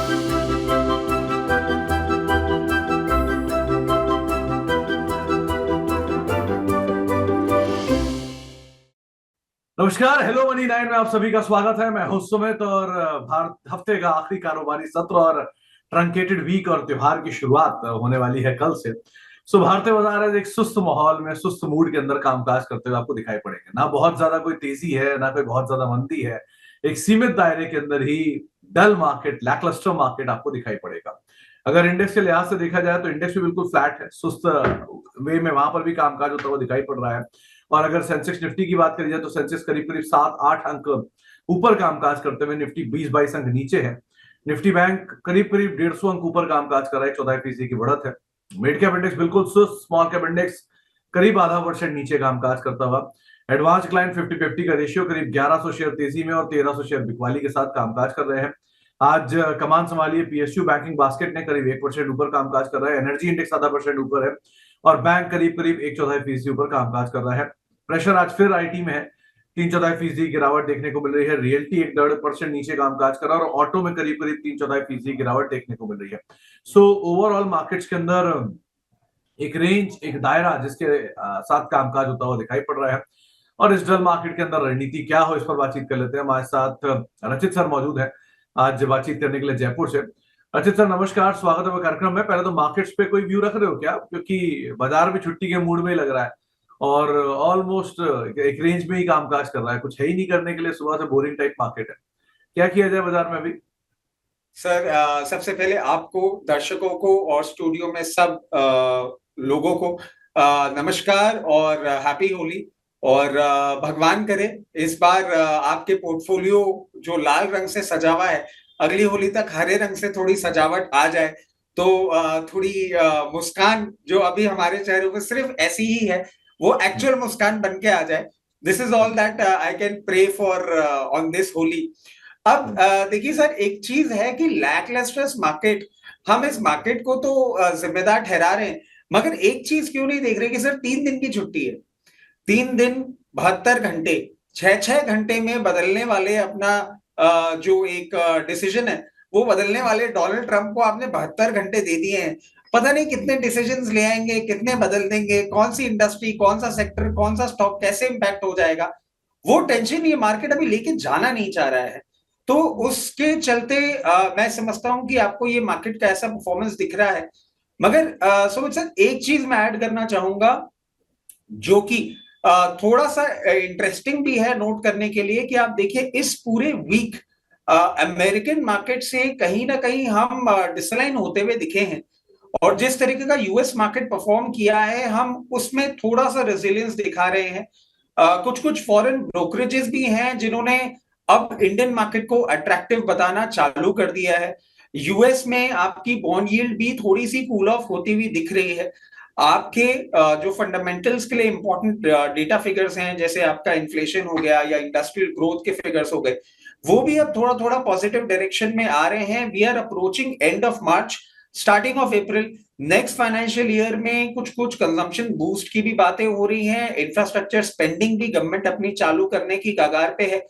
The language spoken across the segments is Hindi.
नमस्कार, हेलो मनी 9 में आप सभी का स्वागत है। मैं हूं सुमित और भारत हफ्ते का आखिरी कारोबारी सत्र और ट्रंकेटेड वीक और त्योहार की शुरुआत होने वाली है कल से। सो भारतीय बाजार आज एक सुस्त माहौल में, सुस्त मूड के अंदर कामकाज करते हुए आपको दिखाई पड़ेंगे। ना बहुत ज्यादा कोई तेजी है, ना कोई बहुत ज्यादा मंदी है। एक सीमित दायरे के अंदर ही डल मार्केट, लैकलस्टर मार्केट आपको दिखाई पड़ेगा। अगर इंडेक्स के लिहाज से देखा जाए तो इंडेक्स भी बिल्कुल फ्लैट है, सुस्त वे में वहां पर भी कामकाज होता हुआ दिखाई पड़ रहा है। और अगर सेंसेक्स निफ्टी की बात करी जाए तो सेंसेक्स करीब करीब 7-8 अंक ऊपर कामकाज करते हुए निफ्टी 20-22 अंक नीचे है। निफ्टी बैंक करीब करीब 150 अंक ऊपर कामकाज कर रहा है, 14% की बढ़त है। मिड कैप इंडेक्स बिल्कुल सुस्त, स्मॉल कैप इंडेक्स करीब आधा % नीचे कामकाज करता हुआ। एडवांस क्लाइंट 50-50 का रेशियो करीब 1100 शेयर तेजी में और 1300 शेयर बिकवाली के साथ कामकाज कर रहे हैं। आज कमान संभाली है पीएसयू बैंकिंग बास्केट ने, करीब 1% ऊपर कामकाज कर रहा है। एनर्जी इंडेक्स आधा % ऊपर है और बैंक करीब करीब 1/4% ऊपर कामकाज कर रहा है। प्रेशर आज फिर आईटी में है, 3/4% गिरावट देखने को मिल रही है। रियल्टी 1.5% नीचे कामकाज कर रहा है और ऑटो में करीब करीब 3/4% गिरावट देखने को मिल रही है। सो ओवरऑल मार्केट्स के अंदर एक रेंज, एक दायरा जिसके साथ कामकाज होता हुआ दिखाई पड़ रहा है। और इस डल मार्केट के अंदर रणनीति क्या हो, इस पर बातचीत कर लेते हैं। हमारे साथ रचित सर मौजूद है आज बातचीत करने के लिए जयपुर से। रचित सर नमस्कार, स्वागत है कार्यक्रम में। पहले तो मार्केट्स पे कोई व्यू रख रहे हो क्या, क्योंकि बाजार भी छुट्टी के मूड में ही लग रहा है और ऑलमोस्ट एक रेंज में ही कामकाज कर रहा है, कुछ है ही नहीं करने के लिए, सुबह से बोरिंग टाइप मार्केट है। क्या किया जाए बाजार में अभी? सर सबसे पहले आपको, दर्शकों को और स्टूडियो में सब लोगों को नमस्कार और हैप्पी होली। और भगवान करे इस बार आपके पोर्टफोलियो जो लाल रंग से सजा हुआ है, अगली होली तक हरे रंग से थोड़ी सजावट आ जाए, तो थोड़ी मुस्कान जो अभी हमारे चेहरों पे सिर्फ ऐसी ही है, वो एक्चुअल मुस्कान बन के आ जाए। This is all that I can pray for on this Holi. अब देखिए सर, एक चीज है कि लैकलस्टर्स मार्केट, हम इस मार्केट को तो जिम्मेदार ठहरा रहे हैं, मगर एक चीज क्यों नहीं देख रहे कि सर 3 दिन की छुट्टी है, 3 दिन 72 घंटे, 6-6 घंटे में बदलने वाले अपना जो एक डिसीजन है वो बदलने वाले डोनाल्ड ट्रंप को आपने 72 घंटे दे दिए हैं। पता नहीं कितने डिसीजंस ले आएंगे, कितने बदल देंगे, कौन सी इंडस्ट्री, कौन सा सेक्टर, कौन सा स्टॉक कैसे इंपैक्ट हो जाएगा, वो टेंशन ये मार्केट अभी लेके जाना नहीं चाह रहा है। तो उसके चलते मैं समझता हूं कि आपको ये मार्केट का ऐसा परफॉर्मेंस दिख रहा है। मगर सुमित सर, एक चीज मैं ऐड करना चाहूंगा जो कि थोड़ा सा इंटरेस्टिंग भी है नोट करने के लिए, कि आप देखिए इस पूरे वीक अमेरिकन मार्केट से कहीं ना कहीं हम डिसलाइन होते हुए दिखे हैं। और जिस तरीके का यूएस मार्केट परफॉर्म किया है, हम उसमें थोड़ा सा रेजिलियंस दिखा रहे हैं। कुछ कुछ फॉरेन ब्रोकरेजेस भी हैं जिन्होंने अब इंडियन मार्केट को अट्रैक्टिव बताना चालू कर दिया है। यूएस में आपकी बॉन्ड यील्ड भी थोड़ी सी कूल ऑफ होती हुई दिख रही है। आपके जो फंडामेंटल्स के लिए इंपॉर्टेंट डेटा फिगर्स हैं, जैसे आपका इन्फ्लेशन हो गया या इंडस्ट्रियल ग्रोथ के फिगर्स हो गए, वो भी अब थोड़ा थोड़ा पॉजिटिव डायरेक्शन में आ रहे हैं। We are approaching end of March, starting of April. Next financial year में कुछ कुछ कंजम्पशन बूस्ट की भी बातें हो रही हैं। इंफ्रास्ट्रक्चर स्पेंडिंग भी गवर्नमेंट अपनी चालू करने की कगार पे है।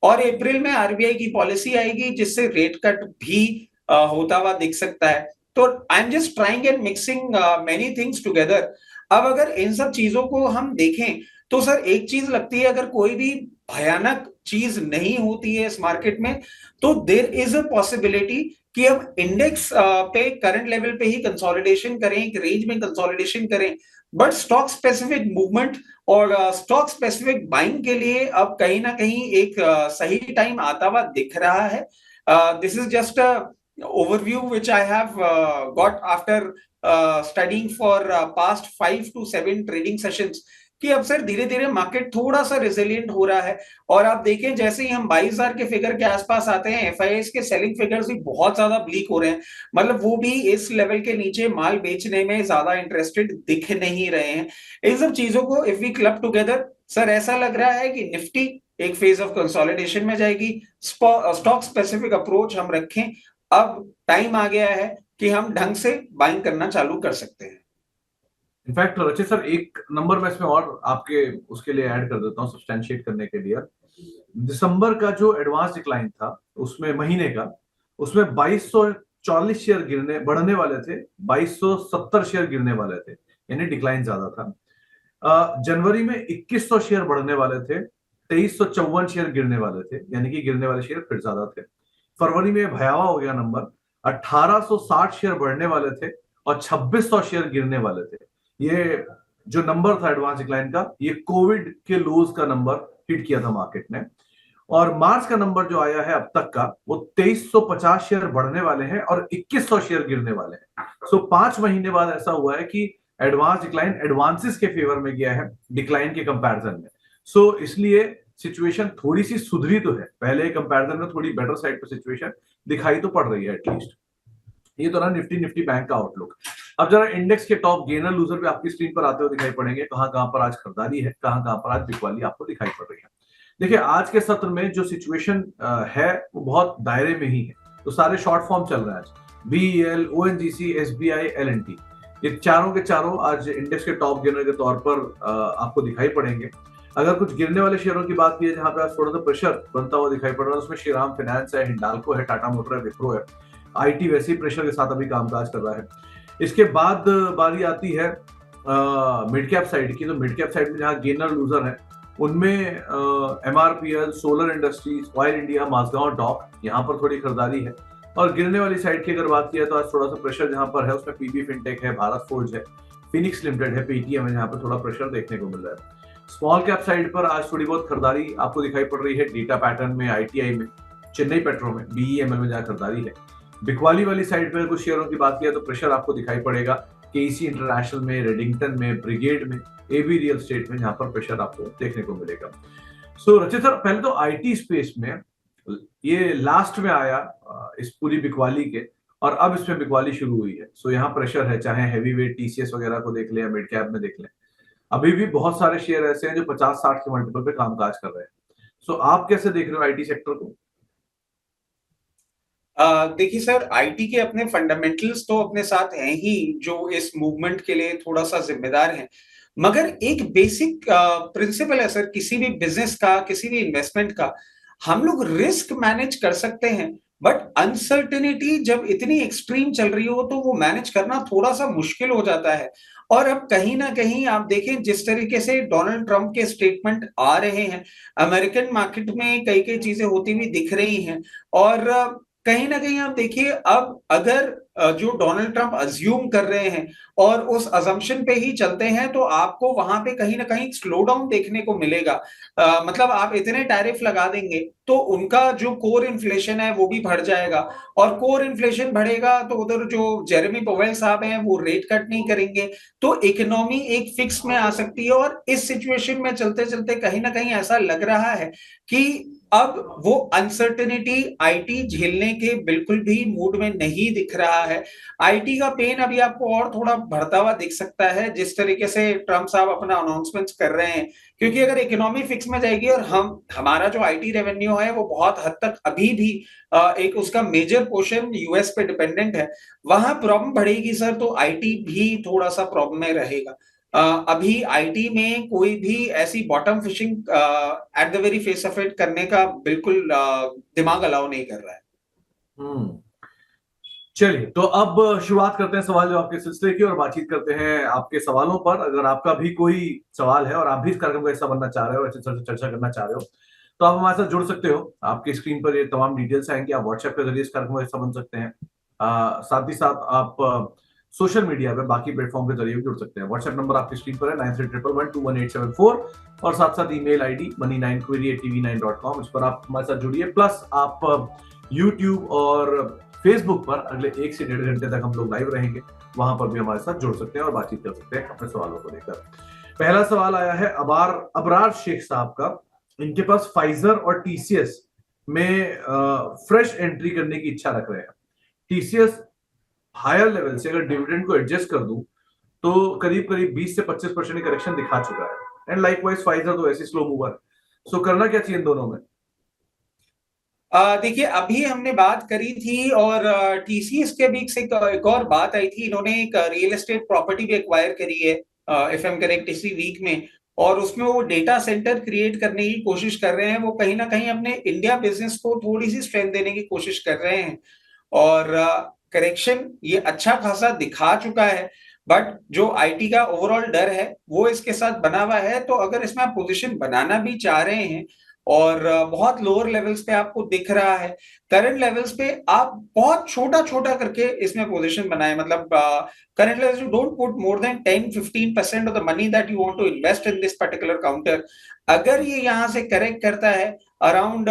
और अप्रैल में आरबीआई की पॉलिसी आएगी जिससे रेट कट भी होता हुआ दिख सकता है। तो I am just trying and mixing many things together. अब अगर इन सब चीजों को हम देखें तो सर एक चीज लगती है, अगर कोई भी भयानक चीज नहीं होती है इस मार्केट में, तो देयर इज अ पॉसिबिलिटी कि अब इंडेक्स पे करंट लेवल पे ही कंसोलिडेशन करें, एक रेंज में कंसोलिडेशन करें। बट स्टॉक स्पेसिफिक मूवमेंट और स्टॉक स्पेसिफिक बाइंग के लिए अब कहीं ना कहीं एक सही टाइम आता हुआ दिख रहा है। This is just a overview which I have got after studying for past 5 to 7 trading sessions, कि अब सर धीरे धीरे मार्केट थोड़ा सा रेजिलिएंट हो रहा है। और आप देखें जैसे ही हम 22,000 के फिगर के आसपास आते हैं, एफआईएस के सेलिंग फिगर्स भी बहुत ज्यादा ब्लीक हो रहे हैं। मतलब वो भी इस लेवल के नीचे माल बेचने में ज्यादा इंटरेस्टेड दिख नहीं रहे हैं। इन सब चीजों को if we club together, sir ऐसा लग रहा है कि निफ्टी एक फेज ऑफ कंसोलिडेशन में जाएगी। स्टॉक स्पेसिफिक अप्रोच हम रखें, अब टाइम आ गया है कि हम ढंग से बाइंग करना चालू कर सकते हैं। इनफैक्ट रचित सर, एक नंबर मैं इसमें और आपके उसके लिए ऐड कर देता हूँ सब्सटैंशिएट करने के लिए। दिसंबर का जो एडवांस डिक्लाइन था उसमें महीने का, उसमें 2240 शेयर बढ़ने वाले थे, 2270 शेयर गिरने वाले थे, यानी डिक्लाइन ज्यादा था। जनवरी में 2100 शेयर बढ़ने वाले थे, 2354 शेयर गिरने वाले थे, यानी कि गिरने वाले शेयर फिर ज्यादा थे। फरवरी में भयावह हो गया नंबर, 1860 शेयर बढ़ने वाले थे और 2600 शेयर गिरने वाले थे। ये जो नंबर था एडवांस डिक्लाइन का, ये कोविड के लोज का नंबर हिट किया था मार्केट ने। और मार्च का नंबर जो आया है अब तक का, वो 2350 शेयर बढ़ने वाले हैं और 2100 शेयर गिरने वाले हैं। सो 5 महीने बाद ऐसा हुआ है कि एडवांस डिक्लाइन एडवांसेस के फेवर में गया है डिक्लाइन के कंपैरिजन में। सो इसलिए सिचुएशन थोड़ी सी सुधरी तो है, पहले कंपैरिजन में थोड़ी बेटर साइड पर सिचुएशन दिखाई तो पड़ रही है एटलीस्ट। ये तो ना निफ्टी बैंक का आउटलुक। अब जरा इंडेक्स के टॉप गेनर लूजर पे आपकी स्क्रीन पर आते हुए दिखाई पड़ेंगे, कहां कहां पर आज खरीदारी है, कहां कहां पर आज बिकवाली आपको दिखाई पड़ रही है। देखिए आज के सत्र में जो सिचुएशन है वो बहुत दायरे में ही है। तो सारे शॉर्ट फॉर्म चल रहे हैं आज, बीईएल, ओएनजीसी, एसबीआई, एलएनटी, ये चारों के चारों आज इंडेक्स के टॉप गेनर के तौर पर आपको दिखाई पड़ेंगे। अगर कुछ गिरने वाले शेयरों की बात की है जहां पे आज थोड़ा सा प्रेशर बनता हुआ दिखाई पड़ रहा है, उसमें श्रीराम फाइनेंस है, हिंडाल्को है, टाटा मोटर है, विप्रो है। आईटी वैसे ही प्रेशर के साथ अभी कामकाज कर रहा है। इसके बाद बारी आती है मिड कैप साइड की। तो मिड कैप साइड में जहां गेनर लूजर है उनमें MRPL, solar industries, oil India, Mazagon dock, यहाँ पर थोड़ी खरीदारी है। और गिरने वाली साइड की अगर बात की है तो आज थोड़ा सा प्रेशर जहां पर है उसमें पीबी फिनटेक है, भारत फोर्ज है, फिनिक्स लिमिटेड है, पेटीएम है, जहां पर थोड़ा प्रेशर देखने को मिल रहा है। स्मॉल कैप साइड पर आज थोड़ी बहुत खरीदारी आपको दिखाई पड़ रही है, डेटा पैटर्न में, आईटीआई में, चेन्नई पेट्रो में, बीईएमएल में जहां खरीदारी है। बिकवाली वाली साइड पर कुछ शेयरों की बात किया तो प्रेशर आपको दिखाई पड़ेगा केसी इंटरनेशनल में, रेडिंगटन में, ब्रिगेड में, एबी रियल स्टेट में, जहां पर प्रेशर आपको देखने को मिलेगा। सो रचित सर, पहले तो आईटी स्पेस में ये लास्ट में आया इस पूरी बिकवाली के, और अब इसमें बिकवाली शुरू हुई है। सो यहाँ प्रेशर है, चाहे हैवी वेट टीसीएस वगैरह को देख लें या मिड कैप में देख लें, अभी भी बहुत सारे शेयर ऐसे हैं जो 50-60 के मल्टीपल पे कामकाज कर रहे हैं। सो आप कैसे देख रहे हो आईटी सेक्टर को? देखिए सर, आईटी के अपने फंडामेंटल्स तो अपने साथ हैं ही जो इस मूवमेंट के लिए थोड़ा सा जिम्मेदार हैं, मगर एक बेसिक प्रिंसिपल है सर किसी भी बिजनेस का, किसी भी इन्वेस्टमेंट का, हम लोग रिस्क मैनेज कर सकते हैं, बट अनसर्टेनिटी जब इतनी एक्सट्रीम चल रही हो तो वो मैनेज करना थोड़ा सा मुश्किल हो जाता है। और अब कहीं ना कहीं आप देखें जिस तरीके से डोनाल्ड ट्रंप के स्टेटमेंट आ रहे हैं, अमेरिकन मार्केट में कई कई चीजें होती हुई दिख रही हैं। और कहीं ना कहीं आप देखिए, अब अगर जो डोनाल्ड ट्रंप अज्यूम कर रहे हैं और उस अजम्पशन पे ही चलते हैं तो आपको वहां पे कहीं ना कहीं स्लो डाउन देखने को मिलेगा। मतलब आप इतने टैरिफ लगा देंगे तो उनका जो कोर इन्फ्लेशन है वो भी बढ़ जाएगा, और कोर इन्फ्लेशन बढ़ेगा तो उधर जो जेरेमी पवेल साहब हैं वो रेट कट नहीं करेंगे, तो इकोनॉमी एक फिक्स में आ सकती है। और इस सिचुएशन में चलते चलते कहीं ना कहीं ऐसा लग रहा है कि अब वो अनसर्टेनिटी आईटी झेलने के बिल्कुल भी मूड में नहीं दिख रहा है। आईटी का पेन अभी आपको और थोड़ा बढ़ता हुआ दिख सकता है जिस तरीके से ट्रंप साहब अपना अनाउंसमेंट्स कर रहे हैं, क्योंकि अगर इकोनॉमी फिक्स में जाएगी और हमारा जो आईटी रेवेन्यू है वो बहुत हद तक अभी भी एक उसका मेजर पोर्शन यूएस पे डिपेंडेंट है, वहां प्रॉब्लम बढ़ेगी सर तो आईटी भी थोड़ा सा प्रॉब्लम में रहेगा। अभी आईटी में कोई भी ऐसी bottom fishing at the very face of it करने का बिल्कुल दिमाग अलाउ नहीं कर रहा है। चलिए, तो अब शुरुआत करते हैं सवाल जवाब के सिलसिले की और बातचीत करते हैं आपके सवालों पर। अगर आपका भी कोई सवाल है और आप भी इस कार्यक्रम का हिस्सा बनना चाह रहे हो, अच्छी तरह से चर्चा करना चाह रहे हो, तो आप हमारे साथ जुड़ सकते हो। आपकी स्क्रीन पर ये तमाम डिटेल्स आएंगी, आप व्हाट्सएप के जरिए इस कार्यक्रम का हिस्सा बन सकते हैं। साथ ही साथ आप सोशल मीडिया पे बाकी प्लेटफॉर्म के जरिए भी जुड़ सकते हैं। व्हाट्सएप नंबर आपकी स्क्रीन पर है 9311211874, और साथ साथ ईमेल आईडी money9query@tv9.com, इस पर आप हमारे साथ जुड़िए। प्लस आप यूट्यूब और फेसबुक पर अगले 1 से 1.5 घंटे तक हम लोग लाइव रहेंगे, वहां पर भी हमारे साथ जुड़ सकते हैं और बातचीत कर सकते हैं अपने सवालों को लेकर। पहला सवाल आया है अबरार शेख साहब का। इनके पास फाइजर और टीसीएस में फ्रेश एंट्री करने की इच्छा रख रहे हैं। टीसीएस हायर लेवल से अगर डिविडेंड को एडजस्ट कर दूं तो करीब करीब 20 से 25% करेक्शन दिखा चुका है, एंड लाइकवाइज फाइजर तो ऐसी स्लो मूवर। सो करना क्या चाहिए इन दोनों में? देखिए, अभी हमने बात करी थी और टीसीएस के बीच से एक और बात आई थी, इन्होंने एक रियल एस्टेट प्रॉपर्टी भी एक्वायर करी है इफ आई एम करेक्ट इसी वीक में, और उसमें वो डेटा सेंटर क्रिएट करने की कोशिश कर रहे हैं। वो कहीं ना कहीं अपने इंडिया बिजनेस को थोड़ी सी स्ट्रेंथ देने की कोशिश कर रहे हैं। और करेक्शन ये अच्छा खासा दिखा चुका है, बट जो आईटी का ओवरऑल डर है वो इसके साथ बना हुआ है। तो अगर इसमें आप पोजीशन बनाना भी चाह रहे हैं और बहुत लोअर लेवल्स पे आपको दिख रहा है, करंट लेवल्स पे आप बहुत छोटा छोटा करके इसमें पोजीशन बनाए, मतलब current levels you don't put more than 10-15% of the money that you want to invest in this particular counter. अगर ये यहां से करेक्ट करता है अराउंड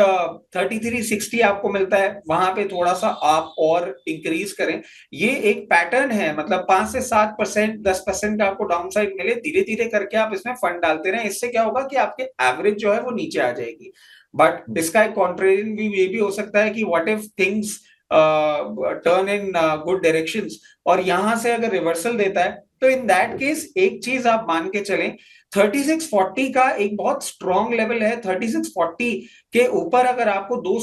3360 आपको मिलता है, वहां पे थोड़ा सा आप और इंक्रीज करें। ये एक पैटर्न है, मतलब 5 से 7%, 10% का आपको डाउन साइड मिले, धीरे धीरे करके आप इसमें फंड डालते रहें। इससे क्या होगा कि आपके एवरेज जो है वो नीचे आ जाएगी। बट इसका एक कॉन्ट्रेरियन व्यू ये भी हो सकता है कि what if things turn in good directions, और यहां से अगर रिवर्सल देता है तो इन दैट केस एक चीज आप मान के चलें, 3640 का एक बहुत स्ट्रॉन्ग लेवल है। 3640 के ऊपर अगर आपको 2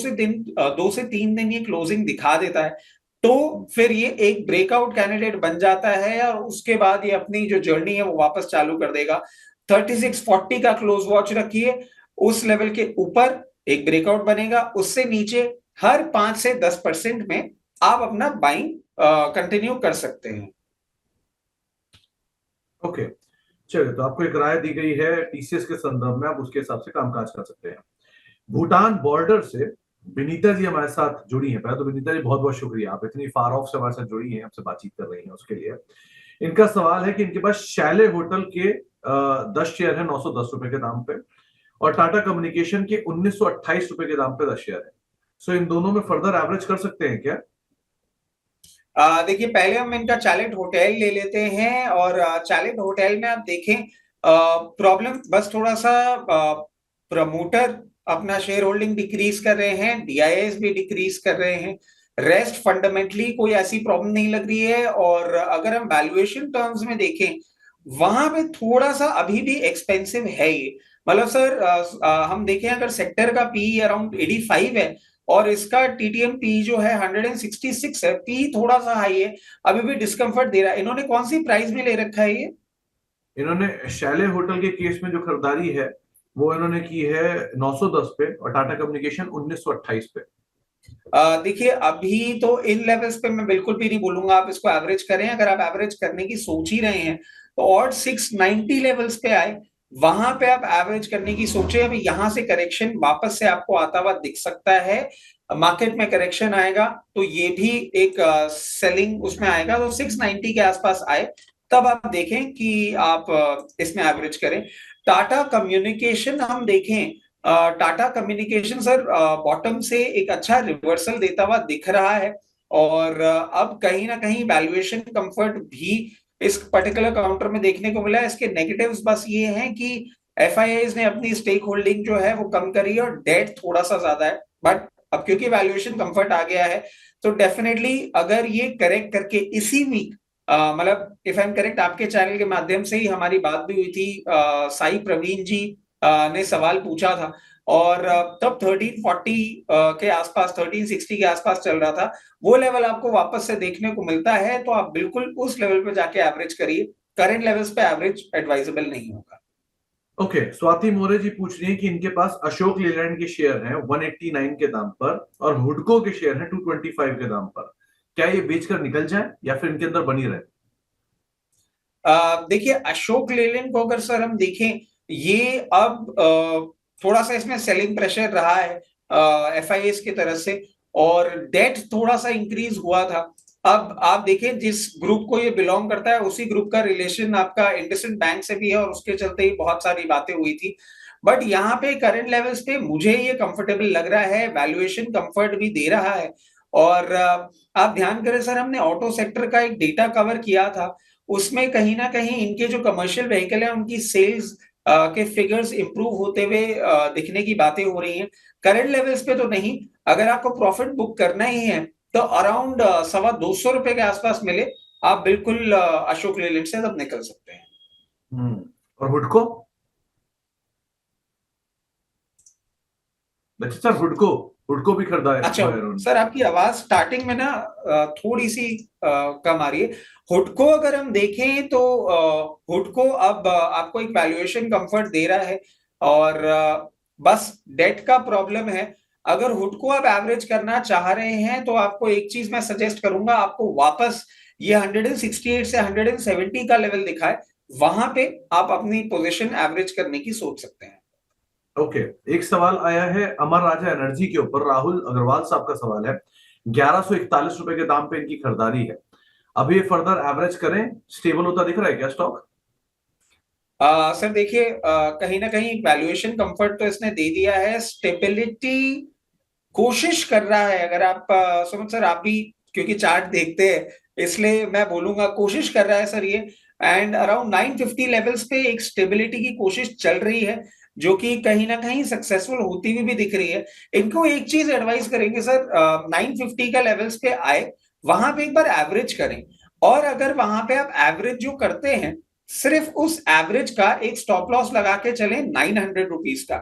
से 3 दिन ये क्लोजिंग दिखा देता है तो फिर ये एक ब्रेकआउट कैंडिडेट बन जाता है, और उसके बाद ये अपनी जो जर्नी है वो वापस चालू कर देगा। 3640 का क्लोज वॉच रखिए, उस लेवल के ऊपर एक ब्रेकआउट बनेगा, उससे नीचे हर 5 से 10% में आप अपना बाइंग कंटिन्यू कर सकते हैं। ओके, चलिए, तो आपको एक राय दी गई है टीसीएस के संदर्भ में, आप उसके हिसाब से कामकाज कर सकते हैं। भूटान बॉर्डर से विनीता जी हमारे साथ जुड़ी हैं। पहले तो विनीता जी बहुत बहुत शुक्रिया, आप इतनी फार ऑफ से हमारे साथ जुड़ी हैं, हमसे बातचीत कर रही हैं, उसके लिए। इनका सवाल है कि इनके पास शैले होटल के 10 शेयर है 910 रुपए के दाम पे, और टाटा कम्युनिकेशन के 1928 रुपए के दाम पे 10 शेयर है। सो इन दोनों में फर्दर एवरेज कर सकते हैं क्या? देखिए, पहले हम इनका चैलेंज होटल ले लेते हैं, और चैलेंज होटल में आप देखें प्रॉब्लम बस थोड़ा सा प्रमोटर अपना शेयर होल्डिंग डिक्रीज कर रहे हैं, डीआईएस भी डिक्रीज कर रहे हैं। रेस्ट फंडामेंटली कोई ऐसी प्रॉब्लम नहीं लग रही है। और अगर हम वैल्यूएशन टर्म्स में देखें, वहां पे थोड़ा सा अभी भी एक्सपेंसिव है ये। मतलब सर हम देखें अगर सेक्टर का पी अराउंड 85 है और इसका टीटीएम पी जो है 166 है, पी थोड़ा सा हाई है, अभी भी डिस्कंफर्ट दे रहा है। इन्होंने कौन सी प्राइस में ले रखा है ये? इन्होंने शैले होटल के केस में जो खरीदारी है वो इन्होंने की है 910 पे, और टाटा कम्युनिकेशन 1928 पे। देखिए, अभी तो इन लेवल्स पे मैं बिल्कुल भी नहीं बोलूंगा आप इसको एवरेज करें। अगर आप एवरेज करने की सोच ही रहे हैं तो और 690 लेवल्स पे आए, वहां पे आप एवरेज करने की सोचे। अभी यहां से करेक्शन वापस से आपको आता हुआ दिख सकता है, मार्केट में करेक्शन आएगा तो ये भी एक सेलिंग उसमें आएगा। तो 690 के आसपास आए तब आप देखें कि आप इसमें एवरेज करें। टाटा कम्युनिकेशन हम देखें, टाटा कम्युनिकेशन सर बॉटम से एक अच्छा रिवर्सल देता हुआ दिख रहा है, और अब कहीं ना कहीं वैल्यूएशन कंफर्ट भी इस पर्टिकुलर काउंटर में देखने को मिला है। इसके नेगेटिव्स बस ये हैं कि एफआईआईज ने अपनी स्टेक होल्डिंग जो है वो कम करी है, और डेट थोड़ा सा ज्यादा है। बट अब क्योंकि वैल्यूएशन कंफर्ट आ गया है तो डेफिनेटली अगर ये करेक्ट करके इसी वीक, मतलब इफ आई एम करेक्ट, आपके चैनल के माध्यम से ही हमारी बात भी हुई थी, साई प्रवीण जी ने सवाल पूछा था, और तब 1340 के आसपास, 1360 के आसपास चल रहा था। वो लेवल आपको वापस से देखने को मिलता है तो आप बिल्कुल उस लेवल पे जाके एवरेज करिए। करंट लेवल्स पे एवरेज एडवाइजेबल नहीं होगा। ओके, स्वाति मोरे जी पूछ रही हैं कि इनके पास अशोक लेलैंड के शेयर हैं 189 के दाम पर, और हुडको के शेयर हैं 225 के दाम पर। क्या ये बेचकर निकल जाए या फिर इनके अंदर बनी रहे? देखिए, अशोक लेलैंड को अगर सर हम देखें, ये अब थोड़ा सा इसमें सेलिंग प्रेशर रहा है एफआईएस की तरफ से, और डेट थोड़ा सा इंक्रीज हुआ था। अब आप देखें जिस ग्रुप को ये बिलोंग करता है उसी ग्रुप का रिलेशन आपका इंडसइंड बैंक से भी है, और उसके चलते ही बहुत सारी बातें हुई थी। बट यहाँ पे करंट लेवल्स पे मुझे ये कंफर्टेबल लग रहा है, वैल्यूएशन कंफर्ट भी दे रहा है। और आप ध्यान करें सर, हमने ऑटो सेक्टर का एक डेटा कवर किया था, उसमें कहीं ना कहीं इनके जो कमर्शियल व्हीकल है उनकी सेल्स के फिगर्स इंप्रूव होते हुए दिखने की बातें हो रही हैं। करंट लेवल्स पे तो नहीं, अगर आपको प्रॉफिट बुक करना ही है तो अराउंड 225 रुपए के आसपास मिले, आप बिल्कुल अशोक लेलैंड से तब निकल सकते हैं। और हुडको? अच्छा सर, हुडको हुडको भी खरीदा है? अच्छा सर, आपकी आवाज स्टार्टिंग में ना थोड़ी सी कम आ रही है। हुडको अगर हम देखें तो हुडको अब आपको एक वैल्यूएशन कंफर्ट दे रहा है, और बस डेट का प्रॉब्लम है। अगर हुड को आप एवरेज करना चाह रहे हैं तो आपको एक चीज मैं सजेस्ट करूंगा, आपको वापस ये 168 से 170 का लेवल दिखा है, वहां पे आप अपनी पोजीशन एवरेज करने की सोच सकते हैं। ओके, एक सवाल आया है अमर राजा एनर्जी के ऊपर, राहुल अग्रवाल साहब का सवाल है। 1141 रुपए के दाम पे इनकी खरीदारी है, अभी ये फर्दर एवरेज करें, स्टेबल होता दिख रहा है क्या स्टॉक? सर देखिए, कहीं ना कहीं वैल्यूएशन कंफर्ट तो इसने दे दिया है, स्टेबिलिटी कोशिश कर रहा है। अगर आप सुमित सर, आप भी क्योंकि चार्ट देखते हैं इसलिए मैं बोलूंगा कोशिश कर रहा है सर ये, एंड अराउंड 950 लेवल्स पे एक स्टेबिलिटी की कोशिश चल रही है, जो कि कहीं ना कहीं सक्सेसफुल होती हुई भी दिख रही है। इनको एक चीज एडवाइस करेंगे सर, 950 का लेवल्स पे आए, वहां पे एक बार एवरेज करें, और अगर वहां पे आप एवरेज जो करते हैं, सिर्फ उस एवरेज का एक स्टॉप लॉस लगा के चले 900 रुपीज का।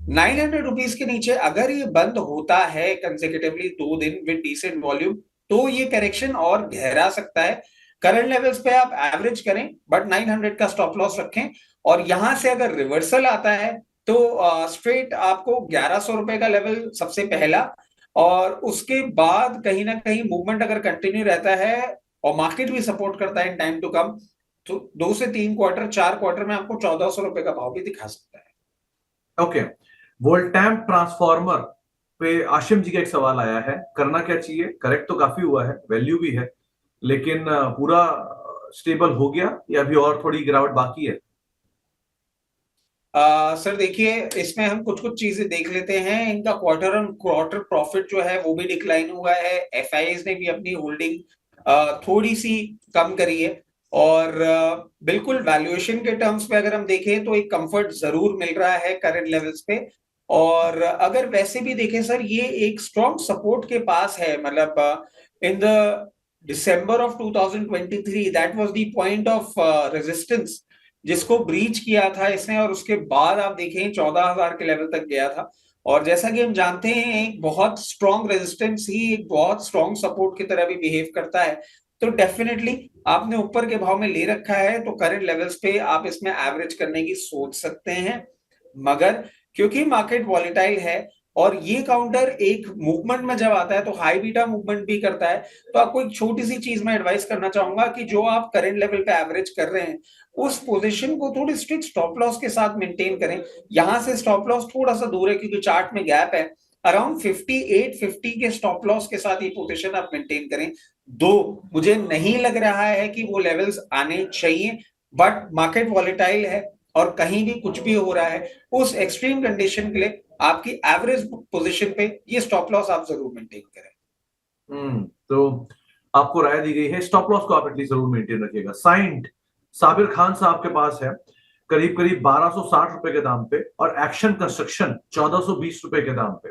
900 रुपीज के नीचे अगर ये बंद होता है कंसेक्यूटिवली 2 दिन विद डिसेंट वॉल्यूम, तो ये करेक्शन और गहरा सकता है। करंट लेवल्स पे आप एवरेज करें, बट 900 का स्टॉप लॉस रखें, और यहां से अगर रिवर्सल आता है तो स्ट्रेट आपको 1100 रुपए का लेवल सबसे पहला, और उसके बाद कहीं ना कहीं मूवमेंट अगर कंटिन्यू रहता है और मार्केट भी सपोर्ट करता है इन टाइम टू कम, तो 2 से 3 क्वार्टर 4 क्वार्टर में आपको 1400 रुपए का भाव भी दिखा सकता है। ओके, वोल्टैम्प ट्रांसफॉर्मर पे आशिम जी का एक सवाल आया है, करना क्या चाहिए? करेक्ट तो काफी हुआ है, वैल्यू भी है, लेकिन पूरा स्टेबल हो गया या अभी और थोड़ी गिरावट बाकी है? सर देखिए, इसमें हम कुछ कुछ चीजें देख लेते हैं। इनका क्वार्टर ऑन क्वार्टर प्रॉफिट जो है वो भी डिक्लाइन हुआ है, एफआईएस ने भी अपनी होल्डिंग थोड़ी सी कम करी है, और बिल्कुल वैल्यूएशन के टर्म्स पे अगर हम देखें तो एक कंफर्ट जरूर मिल रहा है करंट लेवल्स पे। और अगर वैसे भी देखें सर, ये एक स्ट्रॉन्ग सपोर्ट के पास है, मतलब in the December of 2023 that was the point of resistance जिसको ब्रीच किया था इसने, और उसके बाद आप देखें 14,000 के लेवल तक गया था। और जैसा कि हम जानते हैं, एक बहुत स्ट्रॉन्ग रेजिस्टेंस ही एक बहुत स्ट्रॉन्ग सपोर्ट की तरह भी बिहेव करता है। तो डेफिनेटली आपने ऊपर के भाव में ले रखा है तो करंट लेवल्स पे आप इसमें एवरेज करने की सोच सकते हैं, मगर क्योंकि मार्केट वॉलेटाइल है और ये काउंटर एक मूवमेंट में जब आता है तो हाई बीटा मूवमेंट भी करता है, तो आपको एक छोटी सी चीज मैं एडवाइस करना चाहूंगा कि जो आप करंट लेवल पे एवरेज कर रहे हैं, उस पोजीशन को थोड़ी स्ट्रिक्ट स्टॉप लॉस के साथ मेंटेन करें। यहां से स्टॉप लॉस थोड़ा सा दूर है क्योंकि चार्ट में गैप है, अराउंड 58-50 के स्टॉप लॉस के साथ ये पोजीशन आप मेंटेन करें। दो, मुझे नहीं लग रहा है कि वो लेवल्स आने चाहिए, बट मार्केट वॉलेटाइल है और कहीं भी कुछ भी हो रहा है, उस एक्सट्रीम कंडीशन के लिए आपकी एवरेज पोजीशन पे ये स्टॉप लॉस आप जरूर मेंटेन करें। तो आपको राय दी गई है, स्टॉप लॉस को आप एटलीस्ट जरूर मेंटेन रखिएगा। साइंट साबिर खान साहब के पास है, करीब करीब 1260 रुपए के दाम पे, और एक्शन कंस्ट्रक्शन 1420 रुपए के दाम पे,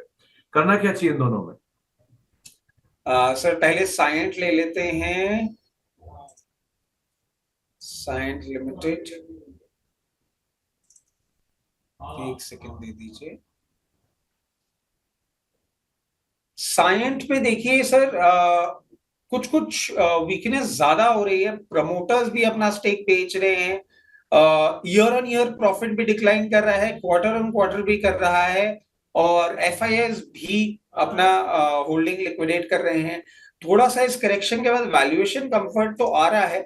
करना क्या चाहिए इन दोनों में? सर पहले साइंट ले लेते हैं, साइंट लिमिटेड, एक सेकंड दे दीजिए। साइंट में देखिए सर, कुछ कुछ वीकनेस ज्यादा हो रही है, प्रमोटर्स भी अपना स्टेक बेच रहे हैं, ईयर ऑन ईयर प्रॉफिट भी डिक्लाइन कर रहा है, क्वार्टर ऑन क्वार्टर भी कर रहा है, और एफआईएस भी अपना होल्डिंग लिक्विडेट कर रहे हैं। थोड़ा सा इस करेक्शन के बाद वैल्यूएशन कंफर्ट तो आ रहा है।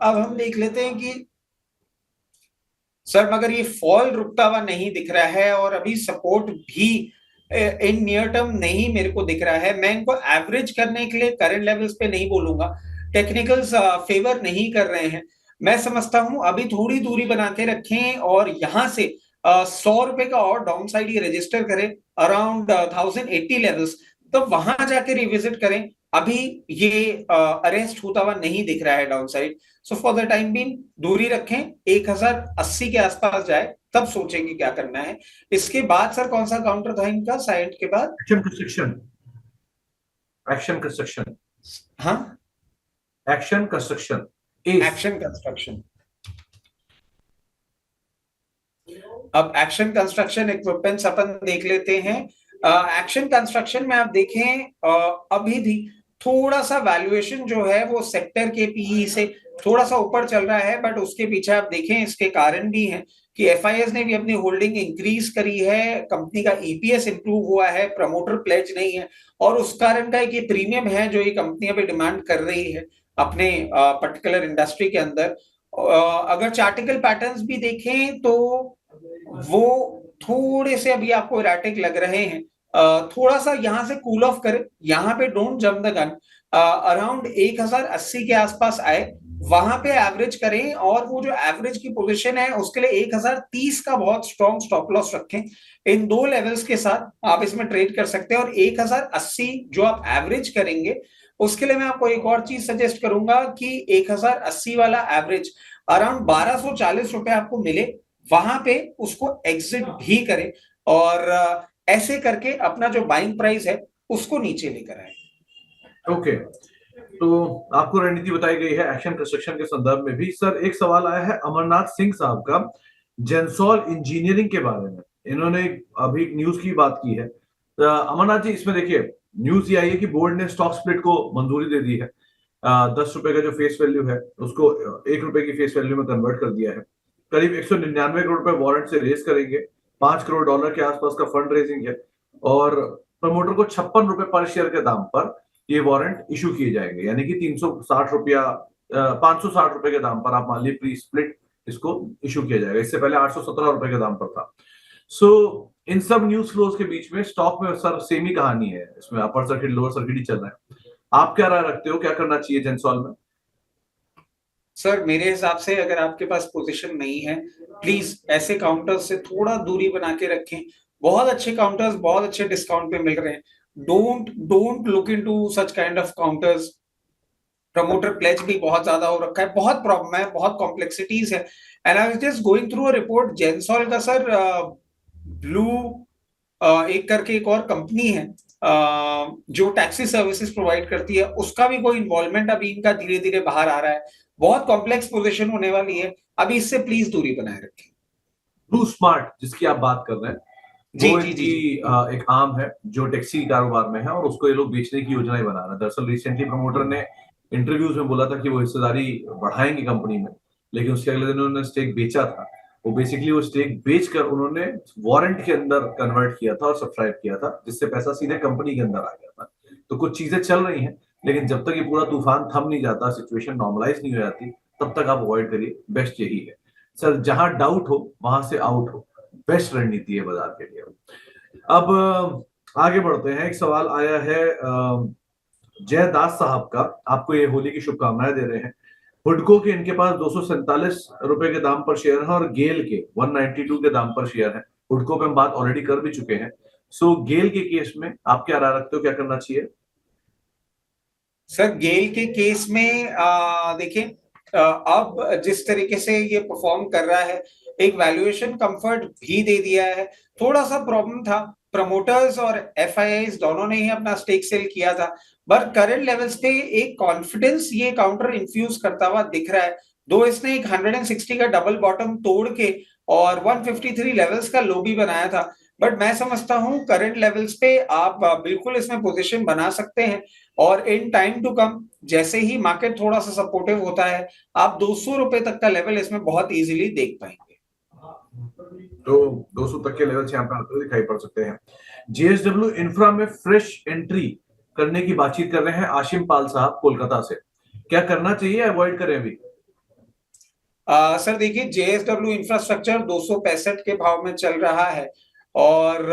अब हम देख लेते हैं कि सर, मगर ये फॉल रुकता हुआ नहीं दिख रहा है, और अभी सपोर्ट भी इन नियर टर्म नहीं मेरे को दिख रहा है। मैं इनको एवरेज करने के लिए करंट लेवल्स पे नहीं बोलूंगा, टेक्निकल्स फेवर नहीं कर रहे हैं। मैं समझता हूं अभी थोड़ी दूरी बना के रखें, और यहां से 100 रुपए का और डाउन साइड ये रजिस्टर करें अराउंड 1080 लेवल्स, तो वहां जाके रिविजिट करें। अभी ये अरेस्ट होता हुआ नहीं दिख रहा है down side, so for the time being दूरी रखें, 1080 के आसपास जाए तब सोचेंगे क्या करना है। इसके बाद सर कौन सा काउंटर था इनका साइड के बाद? एक्शन कंस्ट्रक्शन, एक्शन कंस्ट्रक्शन, हाँ, एक्शन कंस्ट्रक्शन, एक्शन कंस्ट्रक्शन। अब एक्शन कंस्ट्रक्शन इक्विपमेंट्स अपन देख लेते हैं। एक्शन कंस्ट्रक्शन में आप देखें, अभी भी थोड़ा सा वैल्यूएशन जो है वो सेक्टर के पीई से थोड़ा सा ऊपर चल रहा है, बट उसके पीछे आप देखें इसके कारण भी हैं कि एफआईएस ने भी अपनी होल्डिंग इंक्रीज करी है, कंपनी का ईपीएस इंप्रूव हुआ है, प्रमोटर प्लेज नहीं है, और उस कारण का एक ये प्रीमियम है जो ये कंपनियां भी डिमांड कर रही है अपने पर्टिकुलर इंडस्ट्री के अंदर। अगर चार्टिकल पैटर्न्स भी देखें तो वो थोड़े से अभी आपको इराटिक लग रहे हैं। थोड़ा सा यहां से कूल ऑफ करे, यहाँ पे don't jump the gun, around 1080 के आसपास आए, वहां पे एवरेज करें, और वो जो एवरेज की पोजीशन है उसके लिए 1030 का बहुत स्ट्रॉन्ग स्टॉप लॉस रखें। इन दो लेवल्स के साथ आप इसमें ट्रेड कर सकते हैं, और 1080 जो आप एवरेज करेंगे उसके लिए मैं आपको एक और चीज सजेस्ट करूंगा कि 1080 वाला एवरेज अराउंड 1240 रुपए आपको मिले, वहां पे उसको एग्जिट भी करें, और ऐसे करके अपना जो बाइंग प्राइस है उसको नीचे लेकर आए। ओके, तो आपको रणनीति बताई गई है एक्शन कंस्ट्रक्शन के संदर्भ में भी। सर, एक सवाल आया है अमरनाथ सिंह साहब का जेंसॉल इंजीनियरिंग के बारे में। इन्होंने अभी न्यूज की बात की है। अमरनाथ जी, इसमें देखिए न्यूज ये आई है कि बोर्ड ने स्टॉक स्प्लिट को मंजूरी दे दी है। 10 रुपए का जो फेस वैल्यू है उसको 1 रुपए की फेस वैल्यू में कन्वर्ट कर दिया है। करीब 199 करोड़ रुपए वारंट से रेज करेंगे। $5 करोड़ के आसपास का फंड रेजिंग है, और प्रमोटर को 56 रुपए पर शेयर के दाम पर ये वारंट इशू किए जाएंगे, यानी कि 360 रुपया 560 रुपए के दाम पर आप मान लीजिए प्री स्प्लिट इसको इशू किया जाएगा। इससे पहले 817 रुपए के दाम पर था। सो इन सब न्यूज फ्लोज के बीच में स्टॉक में सर सेम ही कहानी है, इसमें अपर सर्किट लोअर सर्किट ही चल रहा है। आप क्या राय रखते हो, क्या करना चाहिए जेंसॉल में? सर मेरे हिसाब से अगर आपके पास पोजीशन नहीं है, प्लीज ऐसे काउंटर्स से थोड़ा दूरी बना के रखें। बहुत अच्छे काउंटर्स बहुत अच्छे डिस्काउंट पे मिल रहे हैं। Don't don't look into such kind of counters. Promoter pledge भी बहुत ज्यादा हो रखा है, बहुत प्रॉब्लम है, बहुत कॉम्प्लेक्सिटीज है। And I was just going through a report Gensol का सर, ब्लू एक करके एक और कंपनी है जो टैक्सी सर्विसेज प्रोवाइड करती है, उसका भी कोई इन्वॉल्वमेंट अभी इनका धीरे धीरे बाहर आ रहा है। बहुत कॉम्प्लेक्स पोजीशन होने वाली है, अभी इससे प्लीज दूरी बनाए रखें। ब्लू स्मार्ट जिसकी आप बात कर रहे हैं, जी वो जी जी इनकी जी। एक आर्म है जो टैक्सी कारोबार में है, और उसको ये लोग बेचने की योजना ही बना रहे हैं। दरअसल रिसेंटली प्रमोटर ने इंटरव्यूज में बोला था कि वो हिस्सेदारी बढ़ाएंगे कंपनी में, लेकिन उसके अगले दिन उन्होंने स्टेक बेचा था। वो बेसिकली वो स्टेक बेचकर उन्होंने वारंट के अंदर कन्वर्ट किया था और सब्सक्राइब किया था, जिससे पैसा सीधे कंपनी के अंदर आ गया था। तो कुछ चीजें चल रही हैं, लेकिन जब तक ये पूरा तूफान थम नहीं जाता, सिचुएशन नॉर्मलाइज नहीं हो जाती, तब तक आप अवॉइड करिए। बेस्ट यही है सर, जहां डाउट हो वहां से आउट हो, बेस्ट रणनीति है बाजार के लिए। अब आगे बढ़ते हैं। एक सवाल आया है जय दास साहब का, आपको ये होली की शुभकामनाएं दे रहे हैं। हुडको के इनके पास 247 रुपए के दाम पर शेयर है, और गेल के 192 के दाम पर शेयर है। हुडको पे हम बात ऑलरेडी कर भी चुके हैं। सो गेल के केस में आप क्या राय रखते हो, क्या करना चाहिए? सर गेल के केस में देखिए, अब जिस तरीके से ये परफॉर्म कर रहा है, एक वैल्यूएशन कंफर्ट भी दे दिया है। थोड़ा सा प्रॉब्लम था, प्रमोटर्स और एफआईआईज दोनों ने ही अपना स्टेक सेल किया था, बट करंट लेवल्स पे एक कॉन्फिडेंस ये काउंटर इन्फ्यूज करता हुआ दिख रहा है। दो इसने एक 160 का डबल बॉटम तोड़ के और 153 लेवल्स का लो भी बनाया था, बट मैं समझता हूं करंट लेवल्स पे आप बिल्कुल इसमें पोजीशन बना सकते हैं, और इन टाइम टू कम जैसे ही मार्केट थोड़ा सा सपोर्टिव होता है, आप 200 रुपए तक का लेवल इसमें बहुत इजीली देख पाएंगे। तो 200 तक के लेवल यहाँ पे आते हुए दिखाई पड़ सकते हैं। जेएसडब्ल्यू इंफ्रा में फ्रेश एंट्री करने की बातचीत कर रहे हैं आशिम पाल साहब कोलकाता से। क्या करना चाहिए, अवॉइड करें अभी? सर देखिए, जेएसडब्ल्यू इंफ्रास्ट्रक्चर 265 के भाव में चल रहा है, और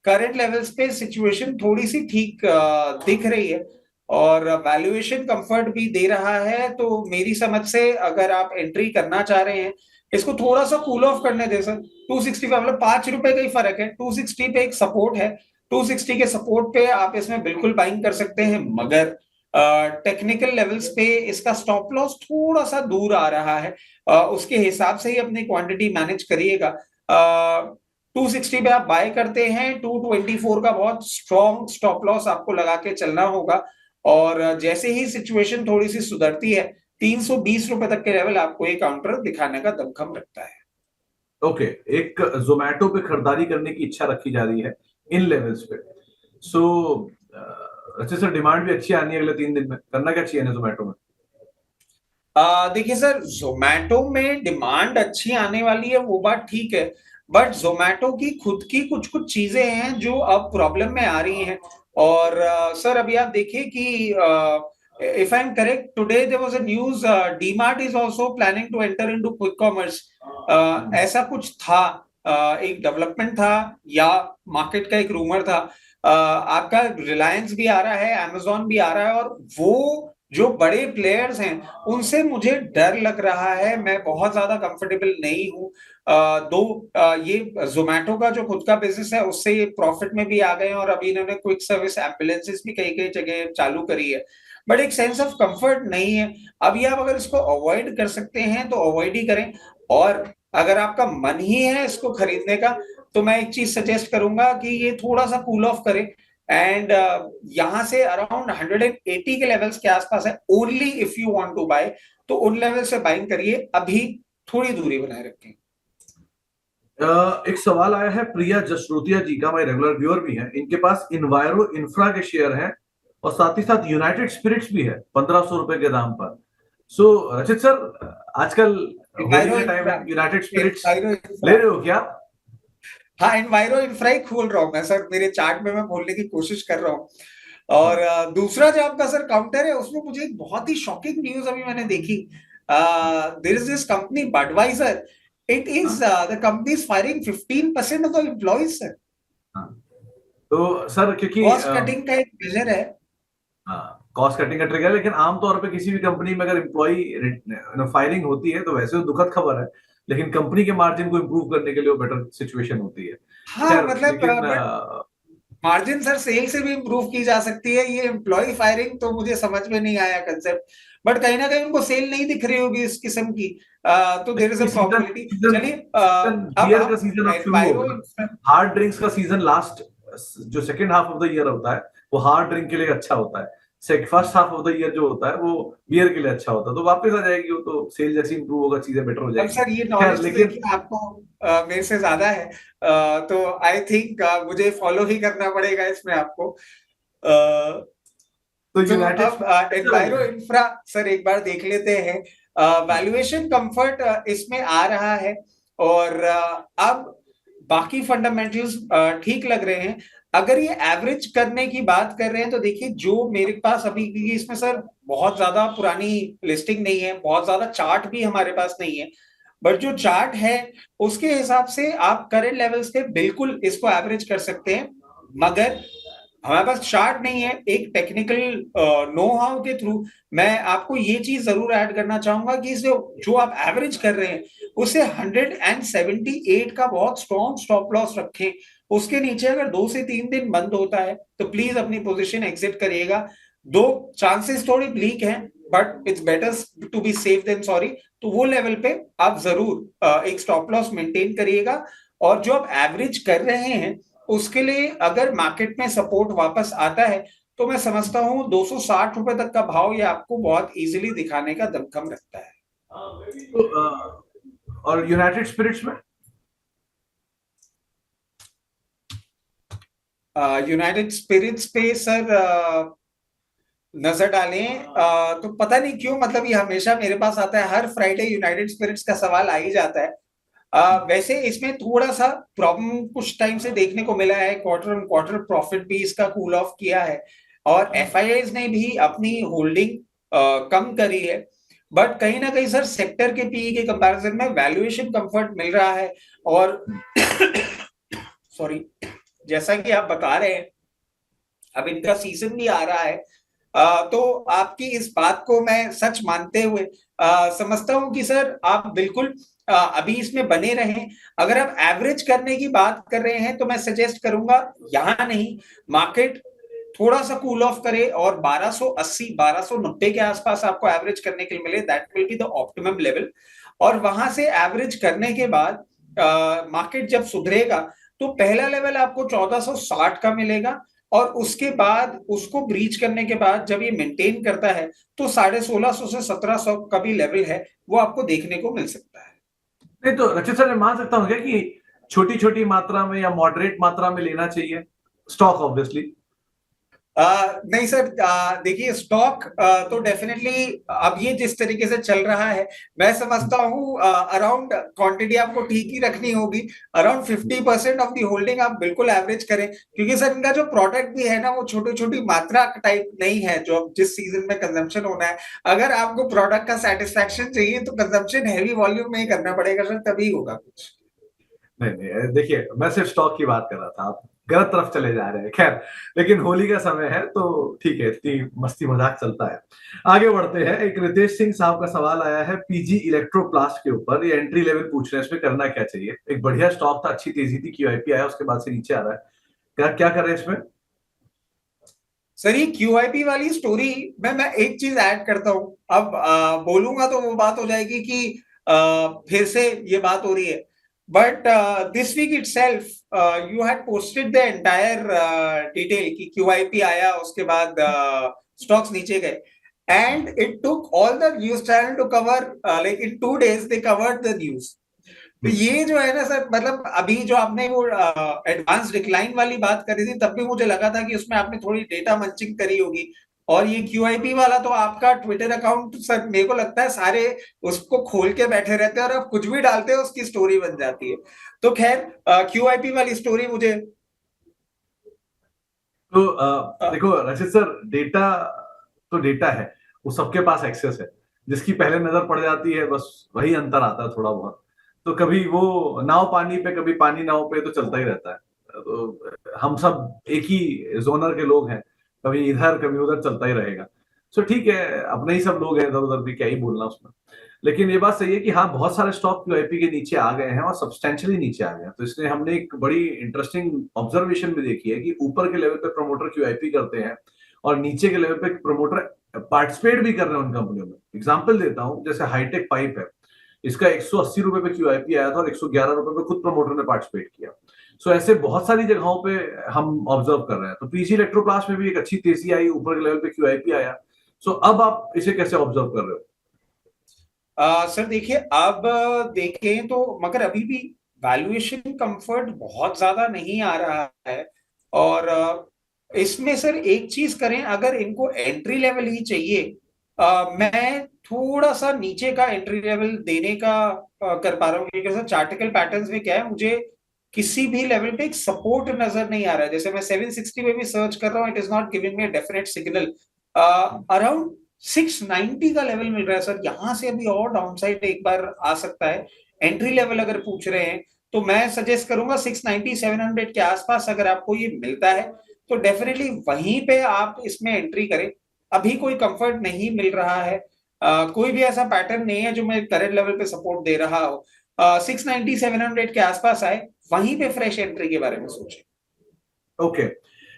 करंट लेवल्स पे सिचुएशन थोड़ी सी ठीक दिख रही है, और वैल्यूएशन कंफर्ट भी दे रहा है। तो मेरी समझ से अगर आप एंट्री करना चाह रहे हैं, इसको थोड़ा सा कूल ऑफ करने दे सर। 265 मतलब 5 रुपए का ही फर्क है। 260 पे एक सपोर्ट है, 260 के सपोर्ट पे आप इसमें बिल्कुल बाइंग कर सकते हैं, मगर टेक्निकल लेवल्स पे इसका स्टॉप लॉस थोड़ा सा दूर आ रहा है। उसके हिसाब से ही अपनी क्वांटिटी मैनेज करिएगा। 260 पे आप बाय करते हैं, 224 का बहुत स्ट्रॉन्ग स्टॉप लॉस आपको लगा के चलना होगा, और जैसे ही सिचुएशन थोड़ी सी सुधरती है, 320 रुपए तक के लेवल आपको एक काउंटर दिखाने का दमखम रखता है। ओके, एक जोमेटो पे खरीदारी करने की इच्छा रखी जा रही है इन लेवल्स पे। सो अच्छे सर, डिमांड भी अच्छी आनी है अगले 3 दिन में, करना क्या चाहिए जोमेटो में? देखिए सर, जोमेटो में डिमांड अच्छी आने वाली है, वो बात ठीक है, बट जोमेटो की खुद की कुछ कुछ चीजें हैं जो अब प्रॉब्लम में आ रही हैं। और सर अभी आप देखिए कि if I am correct, today there was a news, DMart is also planning to enter into quick commerce. ऐसा कुछ था, एक डेवलपमेंट था या मार्केट का एक रूमर था। आपका रिलायंस भी आ रहा है, अमेजोन भी आ रहा है, और वो जो बड़े प्लेयर्स हैं उनसे मुझे डर लग रहा है, मैं बहुत ज्यादा कंफर्टेबल नहीं हूँ। ये जोमेटो का जो खुद का बिजनेस है उससे ये प्रॉफिट में भी आ गए हैं, और अभी इन्होंने क्विक सर्विस एम्बुलेंसेस भी कई कई जगह चालू करी है, बट एक सेंस ऑफ कंफर्ट नहीं है। अभी आप अगर इसको अवॉइड कर सकते हैं तो अवॉइड ही करें, और अगर आपका मन ही है इसको खरीदने का तो मैं एक चीज सजेस्ट करूंगा कि ये थोड़ा सा कूल ऑफ करें। एंड यहां से अराउंड 180 के लेवल्स के आसपास है, only if you want to buy, तो उन लेवल से बाइंग करिए, अभी थोड़ी दूरी बनाए रखें। एक सवाल आया है प्रिया जसरोतिया जी का, मैं रेगुलर व्यूअर भी हैं, इनके पास इन्वायरो इंफ्रा के शेयर हैं और साथ ही साथ यूनाइटेड स्पिरिट्स भी है 1500 रुपए के दाम पर। सो रचित सर, आजकल होली एनवायरो का टाइम इंफ्रा, है, यूनाइटेड स्पिरिट्स एनवायरो ले इंफ्रा, रहे हो क्या? हाँ एनवायरो इंफ्रा ही खोल रहा हूँ मैं सर, मेरे चार्ट में मैं खोलने की कोशिश कर रहा हूँ। और हाँ। दूसरा जो आपका सर काउंटर है उसमें मुझे एक बहुत ही शॉकिंग न्यूज अभी मैंने देखी। There is this company Budweiser, it is हाँ। The company is firing 15% of the employees sir. हाँ। तो सर क्योंकि कॉस्ट कटिंग का एक मेजर है। कॉस्ट कटिंग का ट्रिक है, लेकिन आमतौर पे किसी भी कंपनी में अगर एम्प्लॉय फायरिंग होती है तो वैसे तो दुखद खबर है, लेकिन कंपनी के मार्जिन को इम्प्रूव करने के लिए वो बेटर सिचुएशन होती है। हाँ खैर मतलब लेकिन बट मार्जिन सर सेल से भी इम्प्रूव की जा सकती है, ये एम्प्लॉय फायरिंग तो मुझे समझ में नहीं आया कंसेप्ट, बट कहीं ना कहीं उनको सेल नहीं दिख रही होगी इस किस्म की। तो there is a season probability. Season चलिए सीजन अब बियर का हम सीजन अब शुरू एनवायरो, होगा। हार्ड ड्रिंक्स का सीजन लास्ट, जो second half of the year होता है वो हार्ड ड्रिंक के लिए अच्छा होता है। First half of the year जो होता है वो बियर के लिए अच्छा होता है, तो वापस आ जाएगी वो, तो सेल जैसे इंप्रूव होगा चीजें बेटर हो अब जाएंगी। सर ये खैर नॉलेज तो लेकिन देखिए आपको मेरे से ज्यादा है, तो आई थिंक मुझे फॉलो ही करना पड़ेगा इसमें आपको। तो तो यूनाइटेड अब कैसा लग एनवायरो रहा है? इंफ्रा सर एक बार देख लेते हैं। हाँ। वैल्यूएशन कंफर्ट इसमें आ रहा है, और अब बाकी फंडामेंटल्स ठीक लग रहे हैं। अगर ये एवरेज करने की बात कर रहे हैं तो देखिए जो मेरे पास अभी, क्योंकि इसमें सर बहुत ज्यादा पुरानी लिस्टिंग नहीं है, बहुत ज्यादा चार्ट भी हमारे पास नहीं है, बट जो चार्ट है उसके हिसाब से आप करंट लेवल्स पे बिल्कुल इसको एवरेज कर सकते हैं। मगर हमारे पास चार्ट नहीं है, एक टेक्निकल नो हाउ के थ्रू मैं आपको ये चीज जरूर ऐड करना चाहूंगा कि जो जो आप एवरेज कर रहे हैं उसे 178 का बहुत स्ट्रॉन्ग स्टॉप लॉस रखें। उसके नीचे अगर 2 से 3 दिन बंद होता है तो प्लीज अपनी पोजीशन एग्जिट करिएगा। दो चांसेस थोड़ी ब्लीक हैं, but it's better to be safe than sorry. तो वो लेवल पे आप जरूर एक स्टॉप लॉस मेंटेन करिएगा। और जो आप एवरेज कर रहे हैं उसके लिए अगर मार्केट में सपोर्ट वापस आता है तो मैं समझता हूं 260 रुपए तक का भाव ये आपको बहुत इजीली दिखाने का दमखम रखता है। तो, और यूनाइटेड स्पिरिट्स में यूनाइटेड स्पिरिट्स पे सर नजर डालें, तो पता नहीं क्यों, मतलब ये हमेशा मेरे पास आता है, हर फ्राइडे यूनाइटेड स्पिरिट्स का सवाल आ ही जाता है। वैसे इसमें थोड़ा सा प्रॉब्लम कुछ टाइम से देखने को मिला है, क्वार्टर ऑन क्वार्टर प्रॉफिट भी इसका कूल ऑफ किया है, और एफआईआईज ने भी अपनी होल्डिंग कम करी है। बट कहीं ना कहीं सर सेक्टर के पीई के कंपैरिजन में वैल्यूएशन कंफर्ट मिल रहा है। और सॉरी, जैसा कि आप बता रहे हैं अब इनका सीजन भी आ रहा है, तो आपकी इस बात को मैं सच मानते हुए समझता हूं कि सर आप बिल्कुल अभी इसमें बने रहें। अगर आप एवरेज करने की बात कर रहे हैं तो मैं सजेस्ट करूंगा यहां नहीं, मार्केट थोड़ा सा कूल ऑफ करे और 1280 1290 के आसपास आपको एवरेज करने के लिए मिले, that will be the optimum level. और वहां से एवरेज करने के बाद मार्केट जब सुधरेगा तो पहला लेवल आपको 1460 का मिलेगा, और उसके बाद उसको ब्रीच करने के बाद जब ये मेंटेन करता है तो 1650 से 1700 का भी लेवल है, वो आपको देखने को मिल सकता है। नहीं, तो रचित सर मैं मान सकता हूँ क्या कि छोटी छोटी मात्रा में या मॉडरेट मात्रा में लेना चाहिए स्टॉक ऑब्वियसली? नहीं सर, देखिए स्टॉक तो डेफिनेटली अब ये जिस तरीके से चल रहा है, मैं समझता हूँ अराउंड क्वांटिटी आपको ठीक ही रखनी होगी। अराउंड 50% ऑफ दी होल्डिंग आप बिल्कुल एवरेज करें, क्योंकि सर इनका जो प्रोडक्ट भी है ना, वो छोटी छोटी मात्रा टाइप नहीं है जो जिस सीजन में कंजम्पशन होना है। अगर आपको प्रोडक्ट का सेटिस्फैक्शन चाहिए तो कंजम्पशन हैवी वॉल्यूम में ही करना पड़ेगा सर, तभी होगा कुछ। नहीं नहीं, देखिए मैं सिर्फ स्टॉक की बात कर रहा था, आप गलत तरफ चले जा रहे हैं। खैर, लेकिन होली का समय है तो ठीक है, इतनी मस्ती मजाक चलता है। आगे बढ़ते हैं। एक रितेश सिंह साहब का सवाल आया है पीजी इलेक्ट्रोप्लास्ट के ऊपर। ये एंट्री लेवल पूछ रहे हैं, इसमें करना क्या चाहिए? एक बढ़िया स्टॉक था, अच्छी तेजी थी, क्यूआईपी आया, उसके बाद से नीचे आ रहा है। क्या क्या करें इसमें? सर ये क्यूआईपी वाली स्टोरी में मैं एक चीज ऐड करता हूं। अब बोलूंगा तो वो बात हो जाएगी कि फिर से ये बात हो रही है। But this week itself you had posted the entire detail कि क्यूआईपी आया, उसके बाद स्टॉक्स नीचे गए, and it took all the news channel to cover, like in 2 days they covered the news. तो ये जो है ना सर, मतलब अभी जो आपने वो एडवांस डिक्लाइन वाली बात करी थी, तब भी मुझे लगा था कि उसमें आपने थोड़ी डेटा मंचिंग करी होगी। और ये क्यूआईपी वाला तो आपका ट्विटर अकाउंट सर, मेरे को लगता है सारे उसको खोल के बैठे रहते हैं और आप कुछ भी डालते हो उसकी स्टोरी बन जाती है। तो खैर, क्यूआईपी वाली स्टोरी मुझे तो अ, देखो रचित सर, डेटा तो डेटा है, वो सबके पास एक्सेस है। जिसकी पहले नजर पड़ जाती है, बस वही अंतर आता है थोड़ा बहुत। तो कभी वो नाव पानी पे, कभी पानी नाव पे, तो चलता ही रहता है। तो हम सब एक ही जोनर के लोग हैं, कभी इधर कभी उधर चलता ही रहेगा। सो ठीक है, अपने ही सब लोग हैं, इधर उधर भी क्या ही बोलना उसमें। लेकिन ये बात सही है कि हाँ, बहुत सारे स्टॉक क्यूआईपी के नीचे आ गए हैं और सब्सटेंशियली नीचे आ गए हैं। तो इसलिए हमने एक बड़ी इंटरेस्टिंग ऑब्जर्वेशन भी देखी है कि ऊपर के लेवल पे प्रमोटर क्यूआईपी करते हैं और नीचे के लेवल पे प्रमोटर पार्टिसिपेट भी कर रहे हैं उन कंपनियों में। एग्जाम्पल देता हूं, जैसे हाईटेक पाइप है, इसका 180 रुपए पे क्यूआईपी आया था और 111 रुपए पे खुद प्रमोटर ने पार्टिसिपेट किया। सो ऐसे बहुत सारी जगहों पे हम ऑब्जर्व कर रहे हैं। तो पीजी इलेक्ट्रोप्लास्ट में भी एक अच्छी तेजी आई, ऊपर के लेवल पे क्यूआईपी आया। सो अब आप इसे कैसे ऑब्जर्व कर रहे हो? सर देखिए, अब देखें तो मगर अभी भी वैल्यूएशन कंफर्ट बहुत ज्यादा नहीं आ रहा है। और इसमें सर एक चीज करें, अगर इनको एंट्री लेवल ही चाहिए, मैं थोड़ा सा नीचे का एंट्री लेवल देने का कर पा रहा हूँ, क्योंकि सर चार्टिकल पैटर्न्स में क्या है, मुझे किसी भी लेवल पे एक सपोर्ट नजर नहीं आ रहा है। जैसे मैं 760 में भी सर्च कर रहा हूँ, it is not giving me definite signal. Around 690 का लेवल मिल रहा है सर, यहां से अभी और डाउनसाइड एक बार आ सकता है। एंट्री लेवल अगर पूछ रहे हैं तो मैं सजेस्ट करूंगा 690 700 के आसपास अगर आपको ये मिलता है तो डेफिनेटली वहीं पे आप इसमें एंट्री करें। अभी कोई कंफर्ट नहीं मिल रहा है, कोई भी ऐसा पैटर्न नहीं है जो मैं करंट लेवल पे सपोर्ट दे रहा हो। 690 700 के आसपास आए, वहीं पे फ्रेश एंट्री के बारे में सोचें। ओके।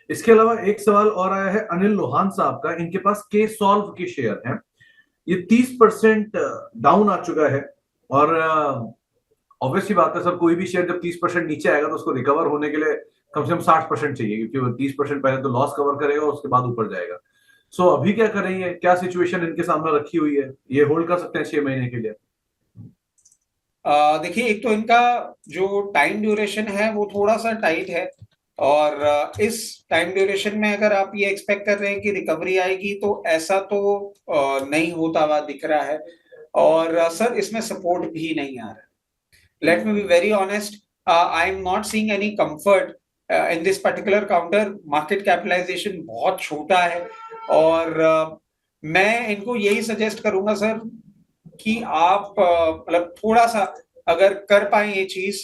इसके अलावा एक सवाल और आया है अनिल लोहान साहब का। इनके पास के सॉल्व के शेयर हैं, ये 30% डाउन आ चुका है। और ऑब्वियसली बात है सर, कोई भी शेयर जब 30% नीचे आएगा तो उसको रिकवर होने के लिए कम से कम 60% चाहिए, क्योंकि वो 30% पहले तो लॉस कवर करेगा और उसके बाद ऊपर जाएगा। सो अभी क्या करेंगे, क्या सिचुएशन इनके सामने रखी हुई है? ये होल्ड कर सकते हैं 6 महीने के लिए? देखिए, एक तो इनका जो टाइम ड्यूरेशन है वो थोड़ा सा टाइट है। और इस टाइम ड्यूरेशन में अगर आप ये एक्सपेक्ट कर रहे हैं कि रिकवरी आएगी, तो ऐसा तो नहीं होता हुआ दिख रहा है। और सर इसमें सपोर्ट भी नहीं आ रहा है। Let me be very honest, I am not seeing any comfort in this particular counter. Market capitalisation बहुत छोटा है। और मैं इनको यही सजेस्ट करूंगा सर कि आप मतलब थोड़ा सा अगर कर पाए ये चीज,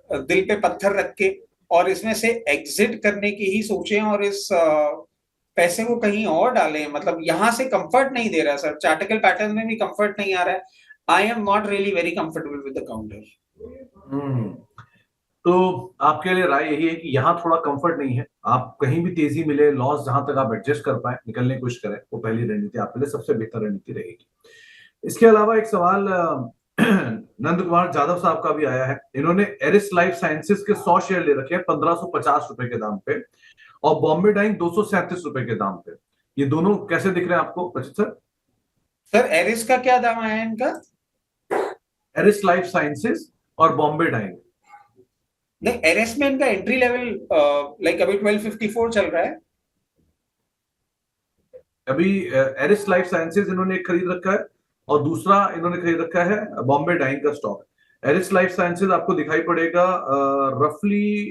दिल पे पत्थर रख के, और इसमें से एग्जिट करने की ही सोचें और इस पैसे को कहीं और डालें। मतलब यहां से कंफर्ट नहीं दे रहा सर, चार्टिकल पैटर्न में भी कंफर्ट नहीं आ रहा है। I am not really very comfortable with the counter. हम्म। तो आपके लिए राय यही है कि यहाँ थोड़ा कंफर्ट नहीं है, आप कहीं भी तेजी मिले, लॉस जहां तक आप एडजस्ट कर पाए, निकलने की कोशिश करें, वो पहली रणनीति आपके लिए सबसे बेहतर रणनीति रहेगी। इसके अलावा एक सवाल नंद कुमार यादव साहब का भी आया है। इन्होंने एरिस लाइफ साइंसेज के 100 शेयर ले रखे हैं 1550 रुपए के दाम पे, और बॉम्बे डाइंग 237 रुपए के दाम पे। ये दोनों कैसे दिख रहे हैं आपको रचित सर? सर एरिस का क्या दाम आया है इनका? एरिस लाइफ साइंसेज और बॉम्बे डाइंग। नहीं, एरएस में इनका एंट्री लेवल लाइक अभी 1254 चल रहा है। अभी एरिस लाइफ साइंसेज इन्होंने एक खरीद रखा है और दूसरा इन्होंने खरीद रखा है बॉम्बे डाइंग का स्टॉक। एरिस लाइफ साइंसेज आपको दिखाई पड़ेगा रफली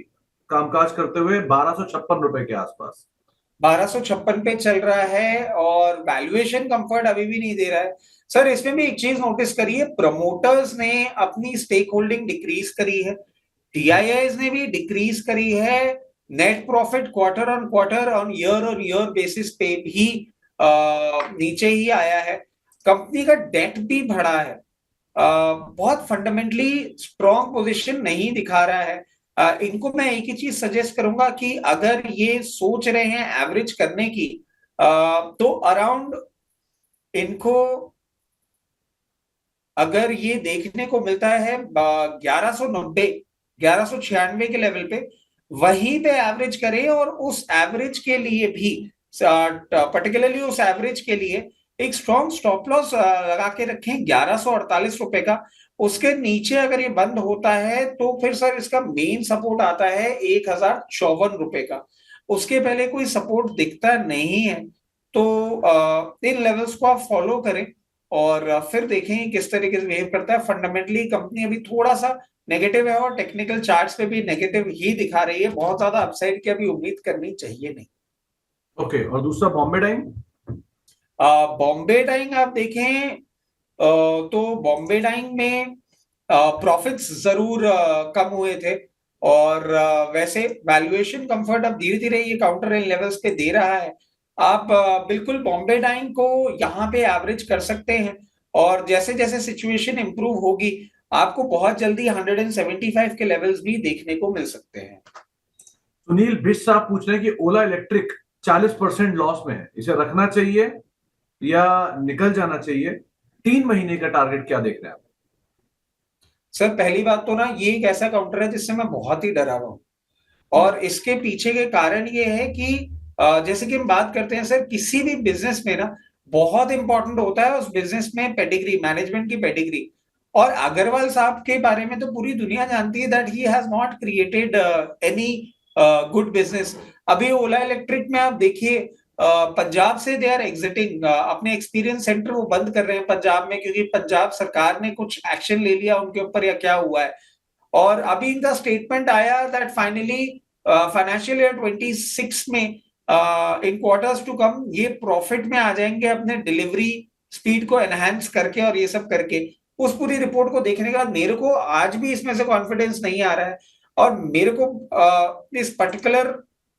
कामकाज करते हुए 1256 रुपए के आसपास। 1256 पे चल रहा है और वैल्यूएशन कंफर्ट अभी भी नहीं दे रहा है। सर इसमें भी एक चीज नोटिस करिए, प्रमोटर्स ने अपनी स्टेक होल्डिंग डिक्रीज करी है, टीआईआईज ने भी डिक्रीज करी है, net profit quarter on year basis पे भी नीचे ही आया है, कंपनी का डेट भी बढ़ा है, बहुत फंडामेंटली स्ट्रॉन्ग पोजीशन नहीं दिखा रहा है। इनको मैं एक ही चीज सजेस्ट करूंगा कि अगर ये सोच रहे हैं एवरेज करने की, तो अराउंड इनको अगर ये देखने को मिलता है 1190 1196 के लेवल पे, वहीं पे एवरेज करें और उस एवरेज के लिए भी पर्टिकुलरली उस एवरेज के लिए एक स्ट्रॉन्ग स्टॉप लॉस लगा के रखें 1148 रुपए का। उसके नीचे अगर ये बंद होता है तो फिर सर इसका मेन सपोर्ट आता है 1054 रुपए का। उसके पहले कोई सपोर्ट दिखता नहीं है, तो इन लेवल्स को आप फॉलो करें और फिर देखें किस तरीके से बिहेव करता है। फंडामेंटली कंपनी अभी थोड़ा सा नेगेटिव है और टेक्निकल चार्ट्स पे भी नेगेटिव ही दिखा रही है, बहुत ज्यादा अपसाइड की अभी उम्मीद करनी चाहिए नहीं। ओके, और दूसरा बॉम्बे डाइंग। बॉम्बे डाइंग आप देखें तो बॉम्बे डाइंग में प्रॉफिट्स जरूर कम हुए थे और वैसे वैल्यूएशन कंफर्ट अब धीरे धीरे ये काउंटर इन लेवल्स पे दे रहा है। आप बिल्कुल बॉम्बे डाइंग को यहाँ पे एवरेज कर सकते हैं और जैसे जैसे सिचुएशन इंप्रूव होगी आपको बहुत जल्दी 175 के लेवल्स भी देखने को मिल सकते हैं। सुनील बिश साहब पूछ रहे हैं कि ओला इलेक्ट्रिक 40% लॉस में है, इसे रखना चाहिए या निकल जाना चाहिए? 3 महीने का टारगेट क्या देख रहे हैं आप? सर पहली बात तो ना ये एक ऐसा काउंटर है जिससे मैं बहुत ही डरा हुआ हूँ और इसके पीछे के कारण ये है कि जैसे कि हम बात करते हैं सर, किसी भी बिजनेस में ना बहुत इंपॉर्टेंट होता है उस बिजनेस में पेडिग्री, मैनेजमेंट की पेडिग्री। और अग्रवाल साहब के बारे में तो पूरी दुनिया जानती है that he has not created any good business. अभी ओला इलेक्ट्रिक में आप देखिए, पंजाब से दे आर एग्जिटिंग, अपने एक्सपीरियंस सेंटर वो बंद कर रहे हैं पंजाब में, क्योंकि पंजाब सरकार ने कुछ एक्शन ले लिया उनके ऊपर या क्या हुआ है। और अभी इनका स्टेटमेंट आया दैट फाइनली फाइनेंशियल ईयर 26 में इन क्वार्टर्स टू कम ये प्रॉफिट में आ जाएंगे अपने डिलीवरी स्पीड को एनहांस करके और ये सब करके। उस पूरी रिपोर्ट को देखने के बाद मेरे को आज भी इसमें से कॉन्फिडेंस नहीं आ रहा है और मेरे को इस पर्टिकुलर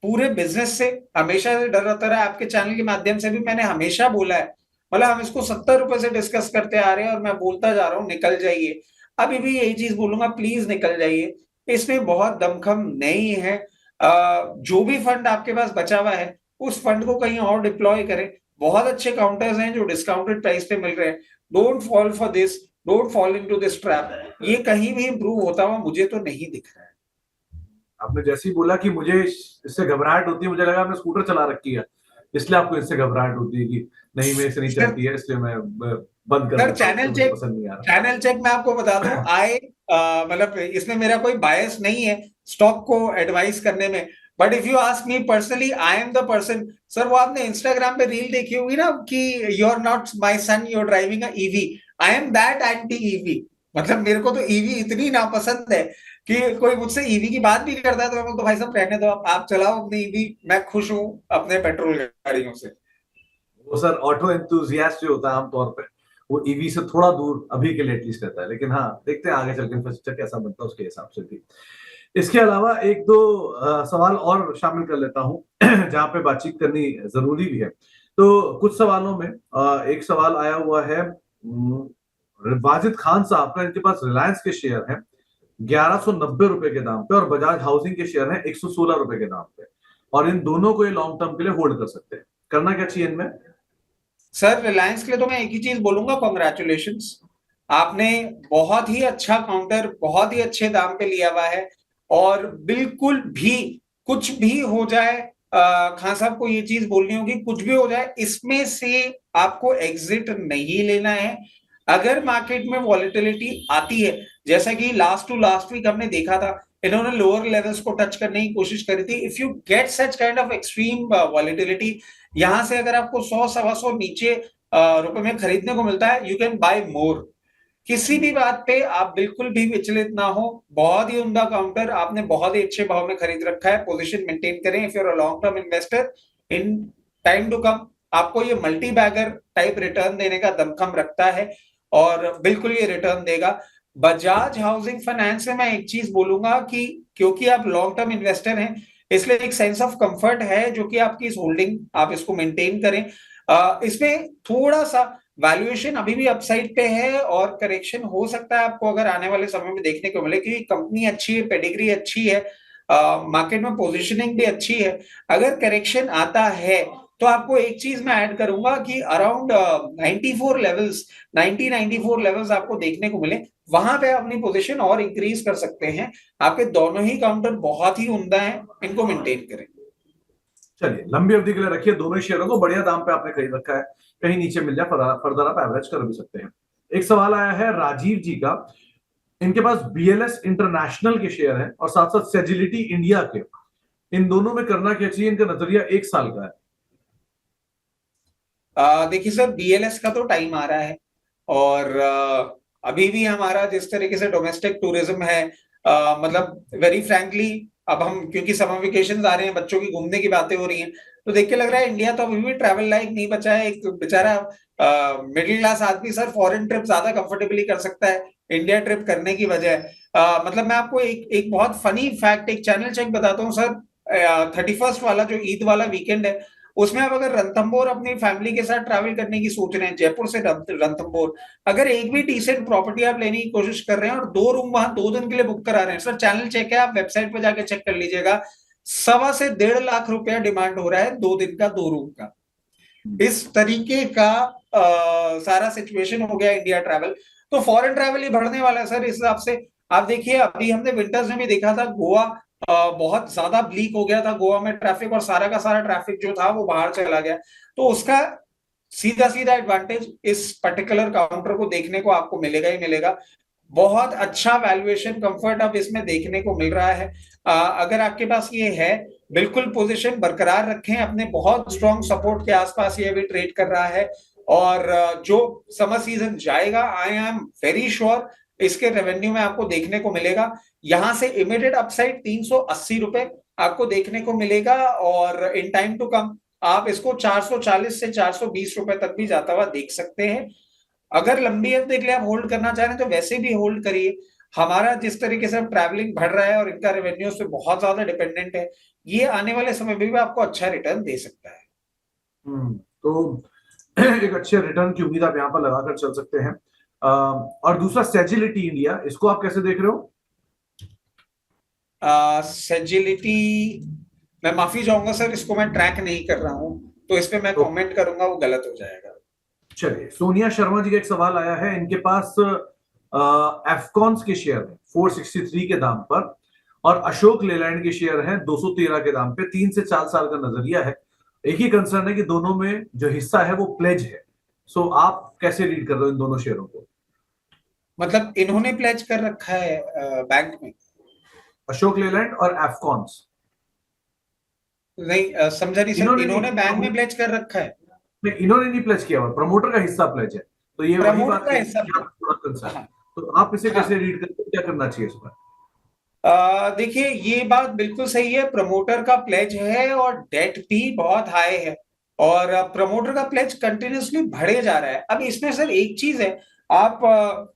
पूरे बिजनेस से हमेशा से डर रहता रहा। आपके चैनल के माध्यम से भी मैंने हमेशा बोला है, मतलब हम इसको 70 रुपए से डिस्कस करते आ रहे हैं और मैं बोलता जा रहा हूँ निकल जाइए, अभी भी यही चीज बोलूंगा, प्लीज निकल जाइए, इसमें बहुत दमखम नहीं है। जो भी फंड आपके पास बचा हुआ है उस फंड को कहीं और डिप्लॉय करें, बहुत अच्छे काउंटर्स हैं जो डिस्काउंटेड प्राइस पे मिल रहे हैं। Don't fall for this, don't fall into this trap. ये कहीं भी इंप्रूव होता हुआ मुझे तो नहीं दिख रहा है। आपने जैसे ही बोला कि मुझे इससे घबराहट होती है, मुझे लगा आपने स्कूटर चला रखी है इसलिए आपको इससे घबराहट होती है कि नहीं मेरे से नहीं चलती है इसलिए मैं बंद कर सर देता हूं, चैनल मुझे चेक, पसंद नहीं आ रहा। चैनल चेक मैं आपको बता दूं, मतलब इसमें मेरा कोई बायस नहीं है स्टॉक को एडवाइस करने में, but if you ask me personally I am the person. Sir वो आपने इंस्टाग्राम पे रील देखी होगी ना कि you are not my son, you are driving a EV, I am that anti EV. मतलब मेरे को तो ईवी इतनी नापसंद है कि कोई मुझसे ईवी की बात भी करता है तो मैं बोलता भाई साहब रहने दो, आप चलाओ अपनी ईवी, मैं खुश हूं अपने पेट्रोल गाड़ियों से। वो सर ऑटो एंथुजियास्ट जो होता है आमतौर पे वो ईवी से थोड़ा दूर अभी के लिए एटलीस्ट रहता है, लेकिन हाँ देखते हैं आगे चल के इंफ्रास्ट्रक्चर कैसा बनता है उसके हिसाब से भी। इसके अलावा एक दो सवाल और शामिल कर लेता हूँ जहाँ पे बातचीत करनी जरूरी भी है। तो कुछ सवालों में एक सवाल आया हुआ है वाजिद खान साहब का, इनके पास रिलायंस के शेयर हैं 1190 रुपए के दाम पे और बजाज हाउसिंग के शेयर हैं 116 रुपए के दाम पे, और इन दोनों को ये लॉन्ग टर्म के लिए होल्ड कर सकते हैं। करना क्या चाहिए इनमें? सर रिलायंस के लिए तो मैं एक ही चीज बोलूंगा, कॉन्ग्रेचुलेशंस, आपने बहुत ही अच्छा काउंटर बहुत ही अच्छे दाम पे लिया हुआ है और बिल्कुल भी कुछ भी हो जाए, खान साहब को ये चीज बोलनी होगी, कुछ भी हो जाए इसमें से आपको एग्जिट नहीं लेना है। अगर मार्केट में वॉलेटिलिटी आती है, जैसा कि लास्ट टू लास्ट वीक हमने देखा था इन्होंने लोअर लेवल्स को टच करने की कोशिश करी थी। If you get such kind of extreme volatility, यहां से अगर आपको 100 सवा 100 नीचे रुपए में खरीदने को मिलता है, यू कैन बाय मोर। किसी भी बात पे आप बिल्कुल भी विचलित ना हो। बहुत ही उम्दा काउंटर, आपने बहुत ही अच्छे भाव में खरीद रखा है। पोजीशन मेंटेन करें। If you are a long term investor, in time to come आपको ये मल्टी बैगर टाइप रिटर्न देने का दमखम रखता है और बिल्कुल ये रिटर्न देगा। बजाज हाउसिंग फाइनेंस में मैं एक चीज बोलूंगा कि क्योंकि आप लॉन्ग टर्म इन्वेस्टर हैं, इसलिए एक सेंस ऑफ कंफर्ट है जो कि आपकी इस होल्डिंग, आप इसको मेंटेन करें। इसमें थोड़ा सा वैल्यूएशन अभी भी अपसाइड पे है और करेक्शन हो सकता है आपको अगर आने वाले समय में देखने को मिले, क्योंकि कंपनी अच्छी है, पेडिग्री अच्छी है, मार्केट में पोजीशनिंग भी अच्छी है। अगर करेक्शन आता है तो आपको एक चीज मैं ऐड करूंगा कि अराउंड 94 लेवल्स, 94 लेवल्स आपको देखने को मिले, वहां पे अपनी पोजीशन और इंक्रीज कर सकते हैं। आपके दोनों ही काउंटर बहुत ही उम्दा हैं, इनको मेंटेन करें। चलिए, लंबी अवधि के लिए रखिए दोनों ही शेयरों को, बढ़िया दाम पे आपने खरीद रखा है, कहीं नीचे मिल जाए फर्दर आप एवरेज कर भी सकते हैं। एक सवाल आया है राजीव जी का, इनके पास बीएलएस इंटरनेशनल के शेयर हैं और साथ साथ सेजिलिटी इंडिया के, इन दोनों में करना क्या चाहिए? इनका नजरिया 1 साल का है। देखिए सर, बीएलएस का तो टाइम आ रहा है और अभी भी हमारा जिस तरीके से डोमेस्टिक टूरिज्म है, मतलब वेरी फ्रैंकली, अब हम क्योंकि समर वेकेशन आ रहे हैं, बच्चों की घूमने की बातें हो रही हैं, तो देख के लग रहा है इंडिया तो अभी भी ट्रैवल लाइक नहीं बचा है। एक बेचारा मिडिल क्लास आदमी सर फॉरेन ट्रिप ज्यादा कंफर्टेबली कर सकता है इंडिया ट्रिप करने की बजाय। मतलब मैं आपको एक बहुत फनी फैक्ट, एक चैनल चेक बताता हूँ सर। 31st वाला जो ईद वाला वीकेंड है, उसमें आप अगर रणथंबोर अपनी फैमिली के साथ ट्रैवल करने की सोच रहे हैं, जयपुर से रणथंबोर, अगर एक भी डिसेंट प्रॉपर्टी आप लेने की कोशिश कर रहे हैं और 2 रूम वहां 2 दिन के लिए बुक करा रहे हैं, सर चैनल चेक है, आप वेबसाइट पे जाके चेक कर लीजिएगा, 1.25 से 1.5 लाख रुपया डिमांड हो रहा है 2 दिन का, 2 रूम का। इस तरीके का सारा सिचुएशन हो गया इंडिया ट्रैवल। तो फॉरेन ट्रैवल ही बढ़ने वाला है सर इस हिसाब से। आप देखिए, अभी हमने विंटर्स में भी देखा था, गोवा बहुत ज्यादा ब्लीक हो गया था, गोवा में ट्रैफिक और सारा का सारा ट्रैफिक जो था वो बाहर चला गया। तो उसका सीधा सीधा एडवांटेज इस पर्टिकुलर काउंटर को देखने को आपको मिलेगा ही मिलेगा। बहुत अच्छा वैल्यूएशन कंफर्ट अब इसमें देखने को मिल रहा है। अगर आपके पास ये है, बिल्कुल पोजीशन बरकरार रखें अपने, बहुत स्ट्रॉन्ग सपोर्ट के आसपास ये भी ट्रेड कर रहा है। और जो समर सीजन जाएगा, आई एम वेरी श्योर इसके रेवेन्यू में आपको देखने को मिलेगा। यहां से इमीडिएट अपसाइड 380 रुपए आपको देखने को मिलेगा और इन टाइम टू कम आप इसको 440 से 420 रुपए तक भी जाता हुआ देख सकते हैं। अगर लंबी अवधि के लिए आप होल्ड करना चाह रहे हैं तो वैसे भी होल्ड करिए। हमारा जिस तरीके से ट्रैवलिंग बढ़ रहा है और इनका रेवेन्यू पे बहुत ज्यादा डिपेंडेंट है, ये आने वाले समय में भी आपको अच्छा रिटर्न दे सकता है। तो एक अच्छे रिटर्न की उम्मीद आप यहाँ पर लगाकर चल सकते हैं। और दूसरा सेजिलिटी इंडिया, इसको आप कैसे देख रहे हो? सेजिलिटी, मैं माफी चाहूंगा सर, इसको मैं ट्रैक नहीं कर रहा हूं, तो इस पे मैं कमेंट करूंगा वो गलत हो जाएगा। चलिए, सोनिया शर्मा जी का एक सवाल आया है, इनके पास एफकॉन्स के शेयर है 463 के दाम पर और अशोक लेलैंड के शेयर हैं 213 के दाम पे। 3 से 4 साल का नजरिया है। एक ही कंसर्न है कि दोनों में जो हिस्सा है वो प्लेज है। सो आप कैसे रीड कर रहे हो इन दोनों शेयरों को? मतलब इन्होंने प्लेज कर रखा है बैंक में? अशोक लेलैंड और एफकॉन्स। नहीं समझा नहीं सर, इन्होंने बैंक में प्लेज कर रखा है? नहीं, इन्होंने नहीं प्लेज किया हुआ, प्रमोटर का हिस्सा प्लेज है। तो ये वही बात का है हिस्सा। कि आप थोड़ा कंसर्न। हाँ, तो आप इसे कैसे रीड करते हो, क्या करना चाहिए इस पर? देखिए ये बात बिल्कुल सही है, प्रमोटर का प्लेज है और डेट भी बहुत हाई है और प्रमोटर का प्लेज कंटिन्यूसली बढ़े जा रहा है। अब इसमें सर एक चीज है, आप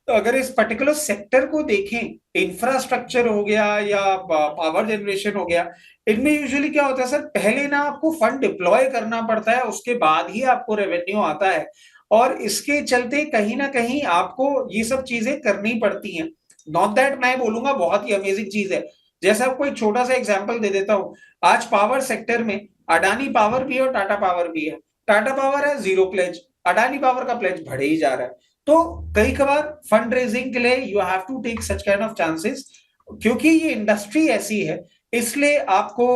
अगर इस पर्टिकुलर सेक्टर को देखें, इंफ्रास्ट्रक्चर हो गया या पावर जनरेशन हो गया, इनमें यूजुअली क्या होता है सर, पहले ना आपको फंड डिप्लॉय करना पड़ता है, उसके बाद ही आपको रेवेन्यू आता है और इसके चलते कहीं ना कहीं आपको ये सब चीजें करनी पड़ती हैं। नॉट दैट मैं बोलूंगा बहुत ही अमेजिंग चीज है। जैसे आपको एक छोटा सा एग्जांपल दे देता हूं, आज पावर सेक्टर में अडानी पावर भी है और टाटा पावर भी है। टाटा पावर है 0 प्लेज, अडानी पावर का प्लेज बढ़े ही जा रहा है। तो कई कबार फंड रेजिंग के लिए you have to take such kind of chances, क्योंकि ये इंडस्ट्री ऐसी है, इसलिए आपको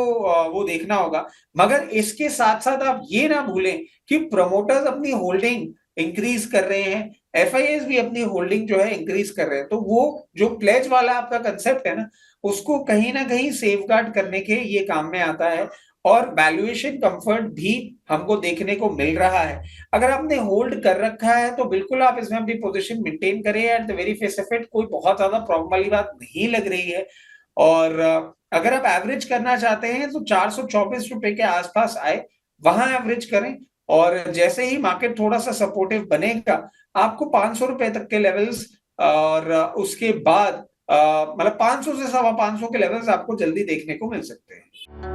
वो देखना होगा। मगर इसके साथ साथ आप ये ना भूलें कि प्रमोटर्स अपनी होल्डिंग इंक्रीज कर रहे हैं, FIAs भी अपनी होल्डिंग जो है इंक्रीज कर रहे हैं। तो वो जो प्लेज वाला आपका कंसेप्ट है ना, उसको कहीं ना कहीं सेफगार्ड करने के ये काम में आता है, और वैल्यूएशन कंफर्ट भी हमको देखने को मिल रहा है। अगर आपने होल्ड कर रखा है तो बिल्कुल आप इसमें अपनी पोजीशन मेंटेन करें। At the very face of it कोई बहुत ज्यादा प्रॉब्लम वाली बात नहीं लग रही है। और अगर आप एवरेज करना चाहते हैं तो 424 रुपए के आसपास आए, वहां एवरेज करें। और जैसे ही मार्केट थोड़ा सा सपोर्टिव बनेगा, आपको 500 रुपए तक के लेवल्स, और उसके बाद मतलब 500 से 525 के लेवल्स आपको जल्दी देखने को मिल सकते हैं।